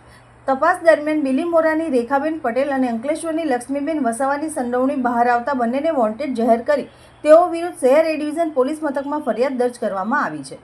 તપાસ દરમિયાન બિલીમોરાની રેખાબેન પટેલ અને અંકલેશ્વરની લક્ષ્મીબેન વસાવાની સંડોવણી બહાર આવતા બંનેને વોન્ટેડ જાહેર કરી તેઓ વિરુદ્ધ શહેર એ ડિવિઝન પોલીસ મથકમાં ફરિયાદ દર્જ કરવામાં આવી છે.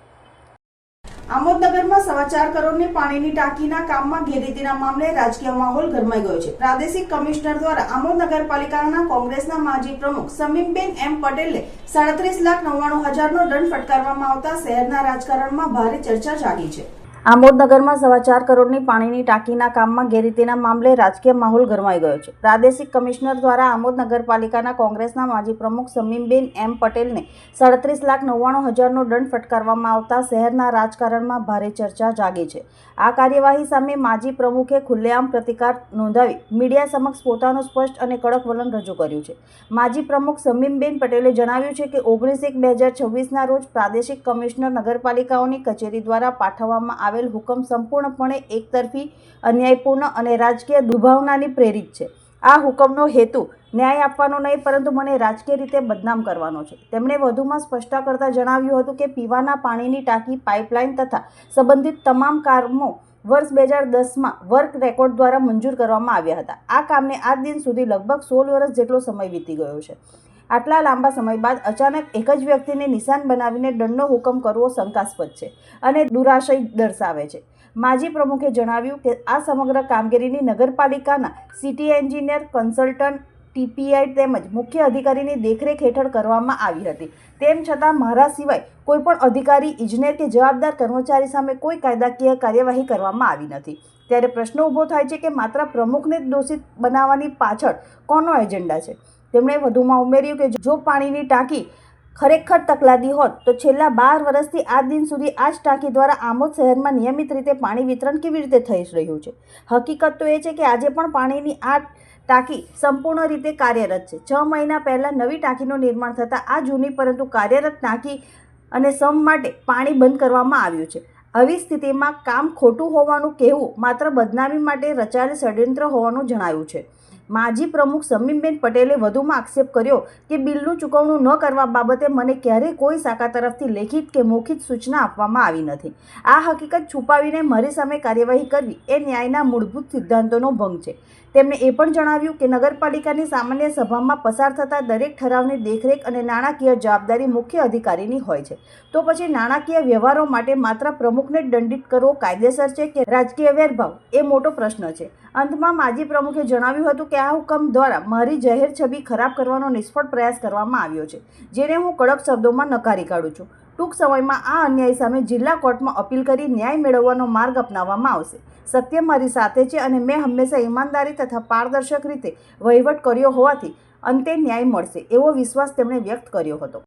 આમોદનગરમાં 4.25 કરોડની પાણીની ટાંકીના કામમાં ગેરરીતિના મામલે રાજકીય માહોલ ગરમાઈ ગયો છે. પ્રાદેશિક કમિશનર દ્વારા આમોદ નગરપાલિકાના કોંગ્રેસના માજી પ્રમુખ સમીમબેન એમ પટેલને 37,99,000નો દંડ ફટકારવામાં આવતા શહેરના રાજકારણમાં ભારે ચર્ચા જાગી છે. આમોદનગરમાં 4.25 કરોડની પાણીની ટાંકીના કામમાં ગેરરીતિના મામલે રાજકીય માહોલ ગરમાઈ ગયો છે. પ્રાદેશિક કમિશનર દ્વારા આમોદ નગરપાલિકાના કોંગ્રેસના માજી પ્રમુખ સમીમબેન એમ પટેલને 37,99,000નો દંડ ફટકારવામાં આવતા શહેરના રાજકારણમાં ભારે ચર્ચા જાગી છે. આ કાર્યવાહી સામે માજી પ્રમુખે ખુલ્લેઆમ પ્રતિકાર નોંધાવી મીડિયા સમક્ષ પોતાનું સ્પષ્ટ અને કડક વલણ રજૂ કર્યું છે. માજી પ્રમુખ સમીમબેન પટેલે જણાવ્યું છે કે 19/1/2026ના રોજ પ્રાદેશિક કમિશનર નગરપાલિકાઓની કચેરી દ્વારા પાઠવવામાં આવેલ હુકમ સંપૂર્ણપણે એકતરફી, અન્યાયપૂર્ણ અને રાજકીય દુર્ભાવનાની પ્રેરિત છે. આ હુકમનો હેતુ ન્યાય આપવાનો નહીં પરંતુ મને રાજકીય રીતે બદનામ કરવાનો છે. તેમણે વધુમાં સ્પષ્ટતા કરતા જણાવ્યું હતું કે પીવાના પાણીની ટાંકી, પાઇપલાઇન તથા સંબંધિત તમામ કામો વર્ષ 2010માં વર્ક રેકોર્ડ દ્વારા મંજૂર કરવામાં આવ્યા હતા. આ કામને આજ દિન સુધી લગભગ 16 વર્ષ જેટલો સમય વીતી ગયો છે. આટલા લાંબા સમય બાદ અચાનક એક જ વ્યક્તિને નિશાન બનાવીને દંડનો હુકમ કરવો શંકાસ્પદ છે અને દુરાશય દર્શાવે છે. માજી પ્રમુખે જણાવ્યું કે આ સમગ્ર કામગીરીની નગરપાલિકાના સિટી એન્જિનિયર, કન્સલ્ટન્ટ, TPI તેમજ મુખ્ય અધિકારીની દેખરેખ હેઠળ કરવામાં આવી હતી. તેમ છતાં મારા સિવાય કોઈપણ અધિકારી, ઇજનેર કે જવાબદાર કર્મચારી સામે કોઈ કાયદાકીય કાર્યવાહી કરવામાં આવી નથી. ત્યારે પ્રશ્ન ઊભો થાય છે કે માત્ર પ્રમુખને જ દોષિત બનાવવાની પાછળ કોનો એજન્ડા છે? તેમણે વધુમાં ઉમેર્યું કે જો પાણીની ટાંકી ખરેખર તકલાદી હોત તો છેલ્લા 12 વર્ષથી આજ દિન સુધી આ જ ટાંકી દ્વારા આમોદ શહેરમાં નિયમિત રીતે પાણી વિતરણ કેવી રીતે થઈ રહ્યું છે? હકીકત તો એ છે કે આજે પણ પાણીની આ ટાંકી સંપૂર્ણ રીતે કાર્યરત છે. 6 મહિના પહેલા નવી ટાંકીનું નિર્માણ થતાં આ જૂની પરંતુ કાર્યરત ટાંકી અને સમ માટે પાણી બંધ કરવામાં આવ્યું છે. આવી સ્થિતિમાં કામ ખોટું હોવાનું કહેવું માત્ર બદનામી માટે રચાયેલ ષડયંત્ર હોવાનું જણાયું છે. માજી પ્રમુખ સમીમબેન પટેલે વધુમાં આક્ષેપ કર્યો કે બિલનું ચૂકવણું ન કરવા બાબતે મને ક્યારેય કોઈ શાખા તરફથી લેખિત કે મૌખિક સૂચના આપવામાં આવી નથી. આ હકીકત છુપાવીને મારી સામે કાર્યવાહી કરવી એ ન્યાયના મૂળભૂત સિદ્ધાંતોનો ભંગ છે. તેમણે એ પણ જણાવ્યું કે નગરપાલિકાની સામાન્ય સભામાં પસાર થતા દરેક ઠરાવની દેખરેખ અને નાણાકીય જવાબદારી મુખ્ય અધિકારીની હોય છે. તો પછી નાણાકીય વ્યવહારો માટે માત્ર પ્રમુખને જ દંડિત કરવો કાયદેસર છે કે રાજકીય વેરભાવ? એ મોટો પ્રશ્ન છે. અંતમાં માજી પ્રમુખે જણાવ્યું હતું કે આ હુકમ દ્વારા મારી જાહેર છબી ખરાબ કરવાનો નિષ્ફળ પ્રયાસ કરવામાં આવ્યો છે, જેને હું કડક શબ્દોમાં નકારી કાઢું છું. ટૂંક સમયમાં આ અન્યાય સામે જિલ્લા કોર્ટમાં અપીલ કરી ન્યાય મેળવવાનો માર્ગ અપનાવવામાં આવશે. સત્ય મારી સાથે છે અને મેં હંમેશા ઈમાનદારી તથા પારદર્શક રીતે વહીવટ કર્યો હોવાથી અંતે ન્યાય મળશે એવો વિશ્વાસ તેમણે વ્યક્ત કર્યો હતો.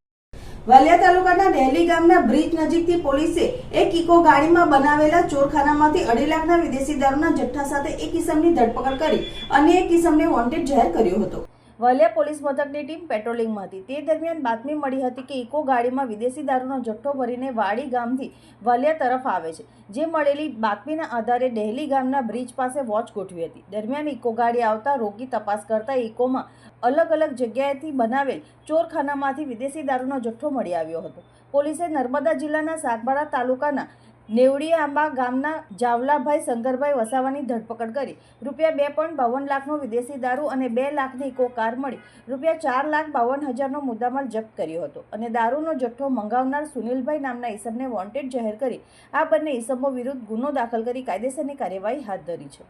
વાલિયા તાલુકાના ડેહલી ગામના બ્રિજ નજીકથી પોલીસે એક ઇકો ગાડીમાં બનાવેલા ચોરખાનામાંથી 2.5 લાખના વિદેશી દારૂના જથ્થા સાથે એક ઇસમની ધરપકડ કરી અન્ય એક ઇસમને વોન્ટેડ જાહેર કર્યો હતો. વાલિયા પોલીસ મથકની ટીમ પેટ્રોલિંગમાં હતી. તે દરમિયાન બાતમી મળી હતી કે ઇકો ગાડીમાં વિદેશી દારૂનો જથ્થો ભરીને વાડી ગામથી વાલિયા તરફ આવે છે. જે મળેલી બાતમીના આધારે ડેહલી ગામના બ્રિજ પાસે વોચ ગોઠવી હતી. દરમિયાન ઇકો ગાડી આવતા રોકી તપાસ કરતા ઇકોમાં અલગ અલગ જગ્યાએથી બનાવેલ ચોરખાનામાંથી વિદેશી દારૂનો જથ્થો મળી આવ્યો હતો. પોલીસે નર્મદા જિલ્લાના સાગબારા તાલુકાના નેવડી આંબા ગામના જાવલાભાઈ શંકરભાઈ વસાવાની ધરપકડ કરી ₹2.52 લાખનો વિદેશી દારૂ અને 2 લાખની ઇકો કાર મળી ₹4,52,000નો મુદ્દામાલ જપ્ત કર્યો હતો અને દારૂનો જથ્થો મંગાવનાર સુનિલભાઈ નામના ઈસમને વોન્ટેડ જાહેર કરી આ બંને ઈસમો વિરુદ્ધ ગુનો દાખલ કરી કાયદેસરની કાર્યવાહી હાથ ધરી છે.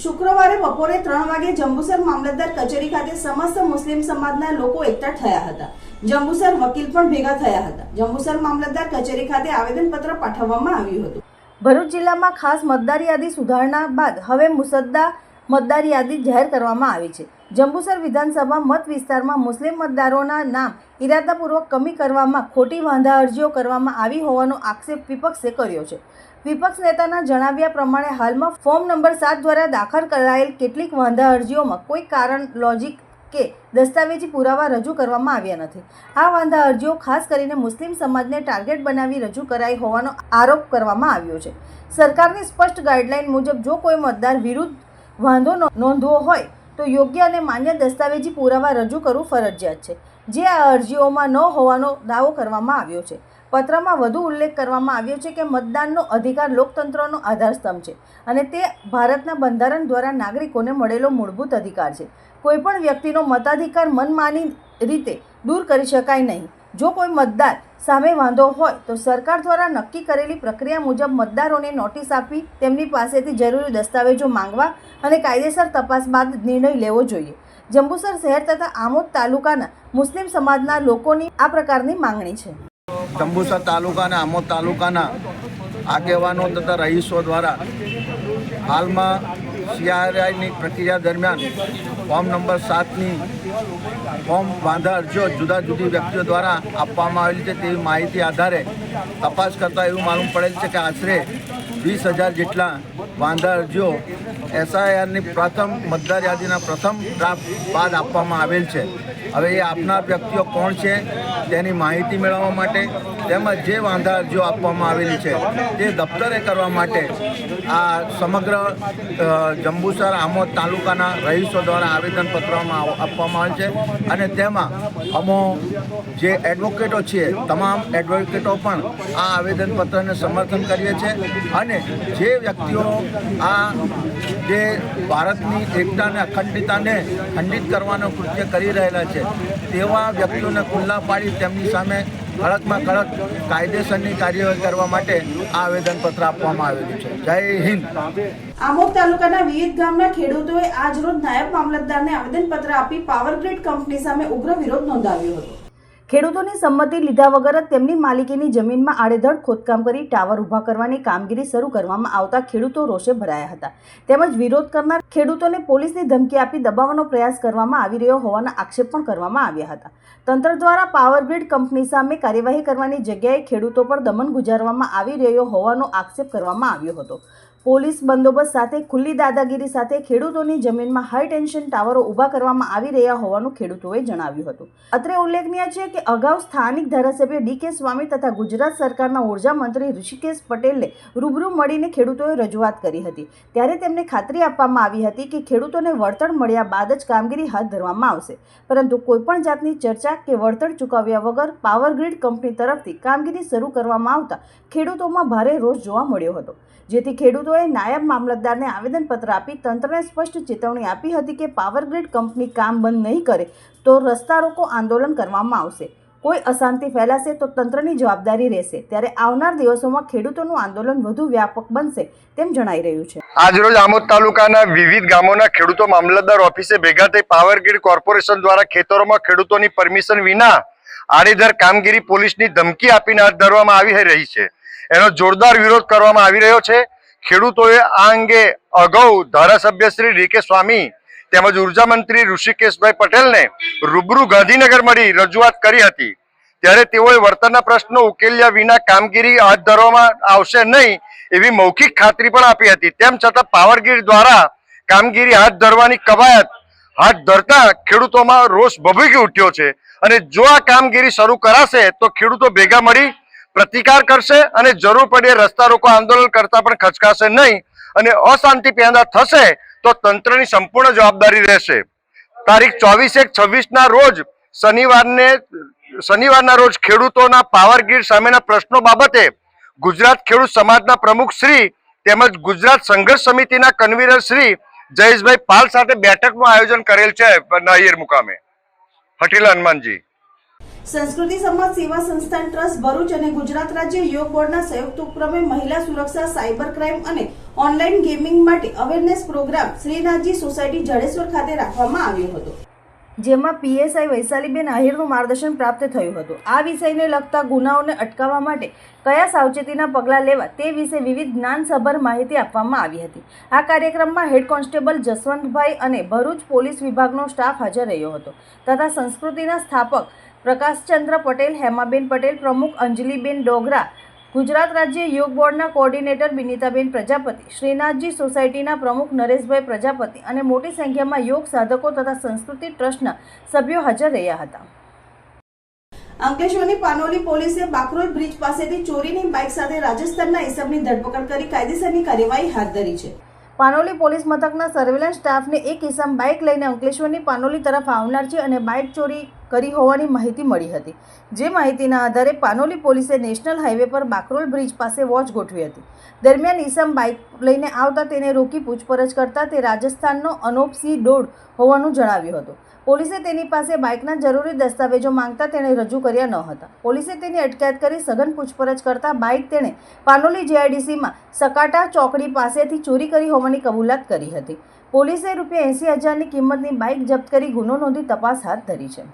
શુક્રવારે બપોરે 3 વાગે જંબુસર મામલતદાર કચેરી ખાતે સમસ્ત મુસ્લિમ સમાજના લોકો એકઠા થયા હતા. જંબુસર વકીલ પણ ભેગા થયા હતા. જંબુસર મામલતદાર કચેરી ખાતે આવેદનપત્ર પાઠવવામાં આવ્યું હતું. ભરૂચ જિલ્લામાં ખાસ મતદાર યાદી સુધારણા બાદ હવે મુસદ્દા મતદાર યાદી જાહેર કરવામાં આવી છે. જંબુસર વિધાનસભા મત વિસ્તારમાં મુસ્લિમ મતદારોના નામ ઇરાદાપૂર્વક કમી કરવામાં ખોટી વાંધા અરજીઓ કરવામાં આવી હોવાનો આક્ષેપ વિપક્ષે કર્યો છે. વિપક્ષ નેતાના જણાવ્યા પ્રમાણે હાલમાં ફોર્મ નંબર 7 દ્વારા દાખલ કરાયેલ કેટલીક વાંધા અરજીઓમાં કોઈ કારણ, લોજિક કે દસ્તાવેજી પુરાવા રજૂ કરવામાં આવ્યા નથી. આ વાંધા અરજીઓ ખાસ કરીને મુસ્લિમ સમાજને ટાર્ગેટ બનાવી રજૂ કરાઈ હોવાનો આરોપ કરવામાં આવ્યો છે. સરકારની સ્પષ્ટ ગાઈડલાઈન મુજબ જો કોઈ મતદાર વિરુદ્ધ વાંધો નોંધવો હોય તો યોગ્ય અને માન્ય દસ્તાવેજી પુરાવા રજૂ કરવું ફરજિયાત છે, જે આ અરજીઓમાં ન હોવાનો દાવો કરવામાં આવ્યો છે. પત્રમાં વધુ ઉલ્લેખ કરવામાં આવ્યો છે કે મતદાનનો અધિકાર લોકતંત્રનો આધારસ્તંભ છે અને તે ભારતના બંધારણ દ્વારા નાગરિકોને મળેલો મૂળભૂત અધિકાર છે. કોઈપણ વ્યક્તિનો મતાધિકાર મનમાની રીતે દૂર કરી શકાય નહીં. જો કોઈ મતદાર સામે વાંધો હોય તો સરકાર દ્વારા નક્કી કરેલી પ્રક્રિયા મુજબ મતદારોને નોટિસ આપી તેમની પાસેથી જરૂરી દસ્તાવેજો માંગવા અને કાયદેસર તપાસ બાદ નિર્ણય લેવો જોઈએ. જંબુસર શહેર તથા આમોદ તાલુકાના મુસ્લિમ સમાજના લોકોની આ પ્રકારની માંગણી છે. જંબુસર તાલુકાના આમોદ તાલુકાના આગેવાનો તથા રહીશો દ્વારા હાલમાં CRIની પ્રક્રિયા દરમિયાન ફોર્મ નંબર 7ની ફોર્મ વાંધા અરજીઓ જુદા જુદી વ્યક્તિઓ દ્વારા આપવામાં આવેલી છે તેવી માહિતી આધારે તપાસ કરતાં એવું માલુમ પડેલ છે કે આશરે 20,000 જેટલા વાંધા અરજીઓ SIRની પ્રથમ મતદાર યાદીના પ્રથમ ડ્રાફ્ટ બાદ આપવામાં આવેલ છે. હવે એ આપનાર વ્યક્તિઓ કોણ છે તેની માહિતી મેળવવા માટે તેમજ જે વાંધા અરજીઓ આપવામાં આવેલી છે તે દફતરે કરવા માટે આ સમગ્ર જંબુસર આમોદ તાલુકાના રહીશો દ્વારા આવેદનપત્રો આપવામાં આવેલ છે અને તેમાં અમો જે એડવોકેટો છીએ તમામ એડવોકેટો પણ આ આવેદનપત્રને સમર્થન કરીએ છીએ અને જે વ્યક્તિઓ આ જે ભારતની એકતા અને અખંડિતતાને ખંડિત કરવાનું કૃત્ય કરી રહેલા છે તેવા વ્યક્તિઓને ખુલ્લા પાડી તેમની સામે કડકમાં કડક કાયદેસરની કાર્યવાહી કરવા માટે આ આવેદનપત્ર આપવામાં આવેલું છે. જય હિન્દ. આમોદ તાલુકાના વિવિધ ગામના ખેડૂતોએ આજરોજ નાયબ મામલતદારને આવેદનપત્ર આપી પાવર ગ્રીડ કંપની સામે ઉગ્ર વિરોધ નોંધાવ્યો હતો. ખેડૂતોની સંમતિ લીધા વગર જ તેમની માલિકીની જમીનમાં આડેધડ ખોદકામ કરી ટાવર ઊભા કરવાની કામગીરી શરૂ કરવામાં આવતા ખેડૂતો રોષે ભરાયા હતા. તેમજ વિરોધ કરનાર ખેડૂતોને પોલીસની ધમકી આપી દબાવવાનો પ્રયાસ કરવામાં આવી રહ્યો હોવાના આક્ષેપ પણ કરવામાં આવ્યા હતા. તંત્ર દ્વારા પાવર ગ્રીડ કંપની સામે કાર્યવાહી કરવાની જગ્યાએ ખેડૂતો પર દમન ગુજારવામાં આવી રહ્યો હોવાનો આક્ષેપ કરવામાં આવ્યો હતો. પોલીસ બંદોબસ્ત સાથે ખુલ્લી દાદાગીરી સાથે ખેડૂતોની જમીનમાં હાઈ ટેન્શન ટાવરો ઊભા કરવામાં આવી રહ્યા હોવાનું ખેડૂતોએ જણાવ્યું હતું. અત્રે ઉલ્લેખનીય છે કે અગાઉ સ્થાનિક ધારાસભ્ય DK સ્વામી તથા ગુજરાત સરકારના ઉર્જા મંત્રી ઋષિકેશ પટેલને રૂબરૂ મળીને ખેડૂતોએ રજૂઆત કરી હતી. ત્યારે તેમને ખાતરી આપવામાં આવી હતી કે ખેડૂતોને વળતર મળ્યા બાદ જ કામગીરી હાથ ધરવામાં આવશે, પરંતુ કોઈપણ જાતની ચર્ચા કે વળતર ચૂકવ્યા વગર પાવર ગ્રીડ કંપની તરફથી કામગીરી શરૂ કરવામાં આવતા ખેડૂતોમાં ભારે રોષ જોવા મળ્યો હતો. જેથી ખેડૂતોએ નાયબ મામલતદારને આવેદનપત્ર આપી તંત્રને સ્પષ્ટ ચેતવણી આપી હતી કે પાવર ગ્રીડ કંપની કામ બંધ નહીં કરે તો રસ્તા રોકો આંદોલન કરવામાં આવશે. કોઈ અશાંતિ ફેલાશે તો તંત્રની જવાબદારી રહેશે. ત્યારે આવનાર દિવસોમાં ખેડૂતોનું આંદોલન વધુ વ્યાપક બનશે તેમ જણાઈ રહ્યું છે. આજરોજ આમોદ તાલુકાના વિવિધ ગામોના ખેડૂતો મામલતદાર ઓફિસે ભેગા થઈ પાવર ગ્રીડ કોર્પોરેશન દ્વારા ખેતરોમાં ખેડૂતોની પરમિશન વિના આડેધડ કામગીરી પોલીસની ધમકી આપીને હાથ ધરવામાં આવી રહી છે. એનો જોરદાર વિરોધ કરવામાં આવી રહ્યો છે. ખેડૂતોએ આ અંગે અગાઉ ધારાસભ્ય શ્રી DK સ્વામી તેમજ ઉર્જા મંત્રી ઋષિકેશભાઈ પટેલને રૂબરૂ ગાંધીનગર મળી રજૂઆત કરી હતી. ત્યારે તેઓએ વળતરના પ્રશ્નો ઉકેલ્યા વિના કામગીરી હાથ ધરવામાં આવશે નહીં એવી મૌખિક ખાતરી પણ આપી હતી. તેમ છતાં પાવર ગ્રીડ દ્વારા કામગીરી હાથ ધરવાની કવાયત હાથ ધરતા ખેડૂતોમાં રોષ ભભૂકી ઉઠ્યો છે અને જો આ કામગીરી શરૂ કરાશે તો ખેડૂતો ભેગા મળી પ્રતિકાર કરશે અને જરૂર પડે રસ્તા રોકો આંદોલન કરતા પણ ખચકાશે નહીં અને અશાંતિ પેદા થશે તો તંત્રની સંપૂર્ણ જવાબદારી રહેશે. તારીખ 24/1/26ના રોજ શનિવારના રોજ ખેડૂતોના પાવર ગ્રીડ સામેના પ્રશ્નો બાબતે ગુજરાત ખેડૂત સમાજના પ્રમુખ શ્રી તેમજ ગુજરાત સંઘર્ષ સમિતિના કન્વીનર શ્રી જયેશભાઈ પાલ સાથે બેઠકનું આયોજન કરેલ છે નાહિર મુકામે. હઠીલા હનુમાનજી. સંસ્કૃતિ સમાજ સેવા સંસ્થાન ટ્રસ્ટ ભરૂચ અને ગુજરાત રાજ્ય યોગ બોર્ડના સંયુક્ત ઉપક્રમે મહિલા સુરક્ષા, સાયબર ક્રાઇમ અને ઓનલાઈન ગેમિંગ માટે awareness program Shrinathji society Jadeshwar ખાતે રાખવામાં આવ્યો હતો, જેમાં પીએસઆઈ વૈશાલીબેન આહિરનું માર્ગદર્શન પ્રાપ્ત થયું હતું. આ વિષયને લગતા ગુનાઓને અટકાવવા માટે કયા સાવચેતીના પગલાં લેવા તે વિશે વિવિધ જ્ઞાનસભર માહિતી આપવામાં આવી હતી. આ કાર્યક્રમમાં હેડ કોન્સ્ટેબલ જસવંતભાઈ અને ભરૂચ પોલીસ વિભાગનો સ્ટાફ હાજર રહ્યો હતો તથા સંસ્કૃતિના સ્થાપક પ્રકાશચંદ્ર પટેલ, હેમાબેન પટેલ, પ્રમુખ અંજલિબેન ડોગરા, ગુજરાત રાજ્ય યોગ બોર્ડના કોઓર્ડિનેટર બિનિતાબેન પ્રજાપતિ, શ્રીનાથજી સોસાયટીના પ્રમુખ નરેશભાઈ પ્રજાપતિ અને મોટી સંખ્યામાં યોગ સાધકો તથા સંસ્કૃતિ ટ્રસ્ટના સભ્યો હાજર રહ્યા હતા. અંકલેશ્વરની પાનોલી પોલીસે બાકરોલ બ્રિજ પાસેથી ચોરીની બાઇક સાથે રાજસ્થાનના ઇસમની ધરપકડ કરી કાયદેસરની કાર્યવાહી હાથ ધરી છે. પાનોલી પોલીસ મથકના સર્વેલન્સ સ્ટાફને એક ઇસમ બાઇક લઈને અંકલેશ્વરની પાનોલી તરફ આવનાર છે અને બાઇક ચોરી કરી હોવાની માહિતી મળી હતી. જે માહિતીના આધારે પાનોલી પોલીસે નેશનલ હાઈવે પર બાકરોલ બ્રિજ પાસે વોચ ગોઠવી હતી. દરમિયાન ઇસમ બાઇક લઈને આવતા તેને રોકી પૂછપરછ કરતા તે રાજસ્થાનનો અનોપસિંહ ડોડ હોવાનું જણાવ્યું હતું. પોલીસે તેની પાસે બાઇકના જરૂરી દસ્તાવેજો માંગતા તેણે રજૂ કર્યા ન હતા. પોલીસે તેની અટકાયત કરી સઘન પૂછપરછ કરતા બાઇક તેણે પાનોલી જીઆઈડીસીમાં સકાટા ચોકડી પાસેથી ચોરી કરી હોવાની કબૂલાત કરી હતી. પોલીસે ₹80,000ની કિંમતની બાઇક જપ્ત કરી ગુનો નોંધી તપાસ હાથ ધરી છે.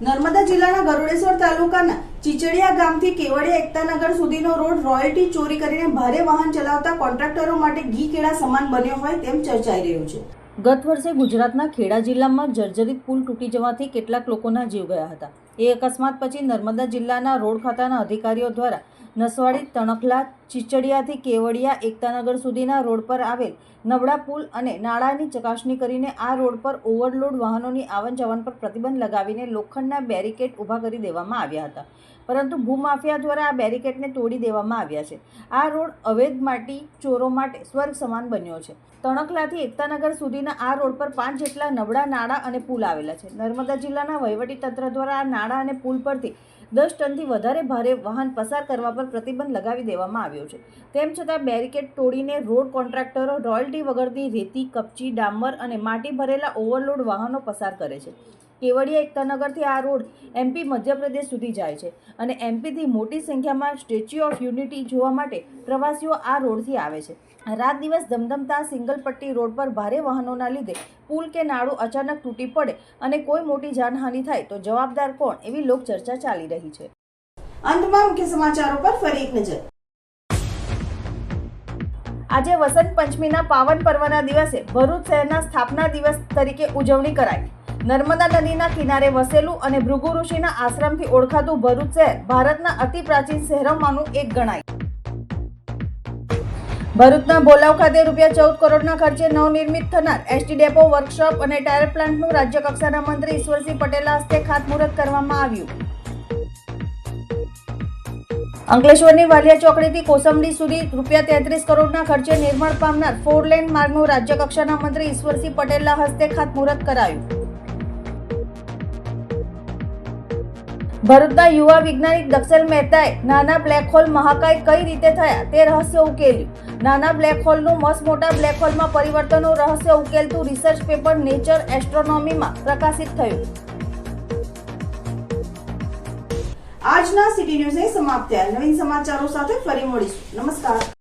નર્મદા જિલ્લાના ગરુડેશ્વર તાલુકાના ચીચડિયા ગામથી કેવડિયા એકતાનગર સુધીનો રોડ રોયલ્ટી ચોરી કરીને ભારે વાહન ચલાવતા કોન્ટ્રાક્ટરો માટે ઘી કેળા સમાન બન્યો હોય તેમ ચર્ચાઈ રહ્યું છે. ગત વર્ષે ગુજરાતના ખેડા જિલ્લામાં જર્જરિત પુલ તૂટી જવાથી કેટલાક લોકોના જીવ ગયા હતા. એ અકસ્માત પછી નર્મદા જિલ્લાના રોડ ખાતાના અધિકારીઓ દ્વારા નસવાડી, તણખલા, ચીચડિયાથી કેવડિયા એકતાનગર સુધીના રોડ પર આવેલ નબળા પુલ અને નાળાની ચકાસણી કરીને આ રોડ પર ઓવરલોડ વાહનોની આવન જાવન પર પ્રતિબંધ લગાવીને લોખંડના બેરિકેડ ઊભા કરી દેવામાં આવ્યા હતા. પરંતુ ભૂમાફિયા દ્વારા આ બેરિકેડને તોડી દેવામાં આવ્યા છે. આ રોડ અવૈધ માટી ચોરો માટે સ્વર્ગ સમાન બન્યો છે. તણખલાથી એકતાનગર સુધીના આ રોડ પર 5 જેટલા નબળા નાળા અને પુલ આવેલા છે. નર્મદા જિલ્લાના વહીવટીતંત્ર દ્વારા આ નાળા અને પુલ પરથી 10 ટનથી વધારે ભારે વાહન પસાર કરવા પર પ્રતિબંધ લગાવી દેવામાં આવ્યો છે. તેમ છતાં બેરિકેડ તોડીને રોડ કોન્ટ્રાક્ટરો રોયલ્ટી વગરની રેતી, કપચી, ડામર અને માટી ભરેલા ઓવરલોડ વાહનો પસાર કરે છે. કેવડિયા એકતાનગરથી આ રોડ એમપી મધ્યપ્રદેશ સુધી જાય છે અને એમપીથી મોટી સંખ્યામાં સ્ટેચ્યુ ઓફ યુનિટી જોવા માટે પ્રવાસીઓ આ રોડથી આવે છે. રાત દિવસ ધમધમતા સિંગલ પટ્ટી રોડ પર ભારે વાહનોના લીધે પુલ કે નાળું અચાનક તૂટી પડે અને કોઈ મોટી જાનહાનિ થાય તો જવાબદાર કોણ, એવી લોકચર્ચા ચાલી રહી છે. અંતમાં મુખ્ય સમાચારો પર ફરી એક નજર. આજે વસંત પંચમીના પાવન પર્વના દિવસે ભરૂચ શહેરના સ્થાપના દિવસ તરીકે ઉજવણી કરાઈ. નર્મદા નદીના કિનારે વસેલું અને ભૃગુ ઋષિના આશ્રમથી ઓળખાતું ભરૂચ શહેર ભારતના અતિ પ્રાચીન શહેરોમાંનું એક ગણાય. ભરૂચના ભોલાવ ખાતે ₹14 કરોડના ખર્ચે નવનિર્મિત થનાર એસટી ડેપો, વર્કશોપ અને ટાયર પ્લાન્ટનું રાજ્ય કક્ષાના મંત્રી ઈશ્વરસિંહ પટેલના હસ્તે ખાતમુહૂર્ત કરવામાં આવ્યું. અંકલેશ્વરની વાલિયા ચોકડીથી કોસંબડી સુધી ₹33 કરોડના ખર્ચે નિર્માણ પામનાર 4 લેન માર્ગનું રાજ્ય કક્ષાના મંત્રી ઈશ્વરસિંહ પટેલના હસ્તે ખાતમુહૂર્ત કરાયું. ભરૂચના યુવા વૈજ્ઞાનિક દક્ષલ મહેતાએ નાના બ્લેક હોલ મહાકાય કઈ રીતે થયા તે રહસ્ય ઉકેલ્યું. નાના બ્લેક હોલનું મસમોટા બ્લેક હોલમાં પરિવર્તનનું રહસ્ય ઉકેલતું રિસર્ચ પેપર નેચર એસ્ટ્રોનોમીમાં પ્રકાશિત થયું. આજના સિટી ન્યૂઝ સમાપ્ત થયા. નવીન સમાચારો સાથે ફરી મળીશું. નમસ્કાર.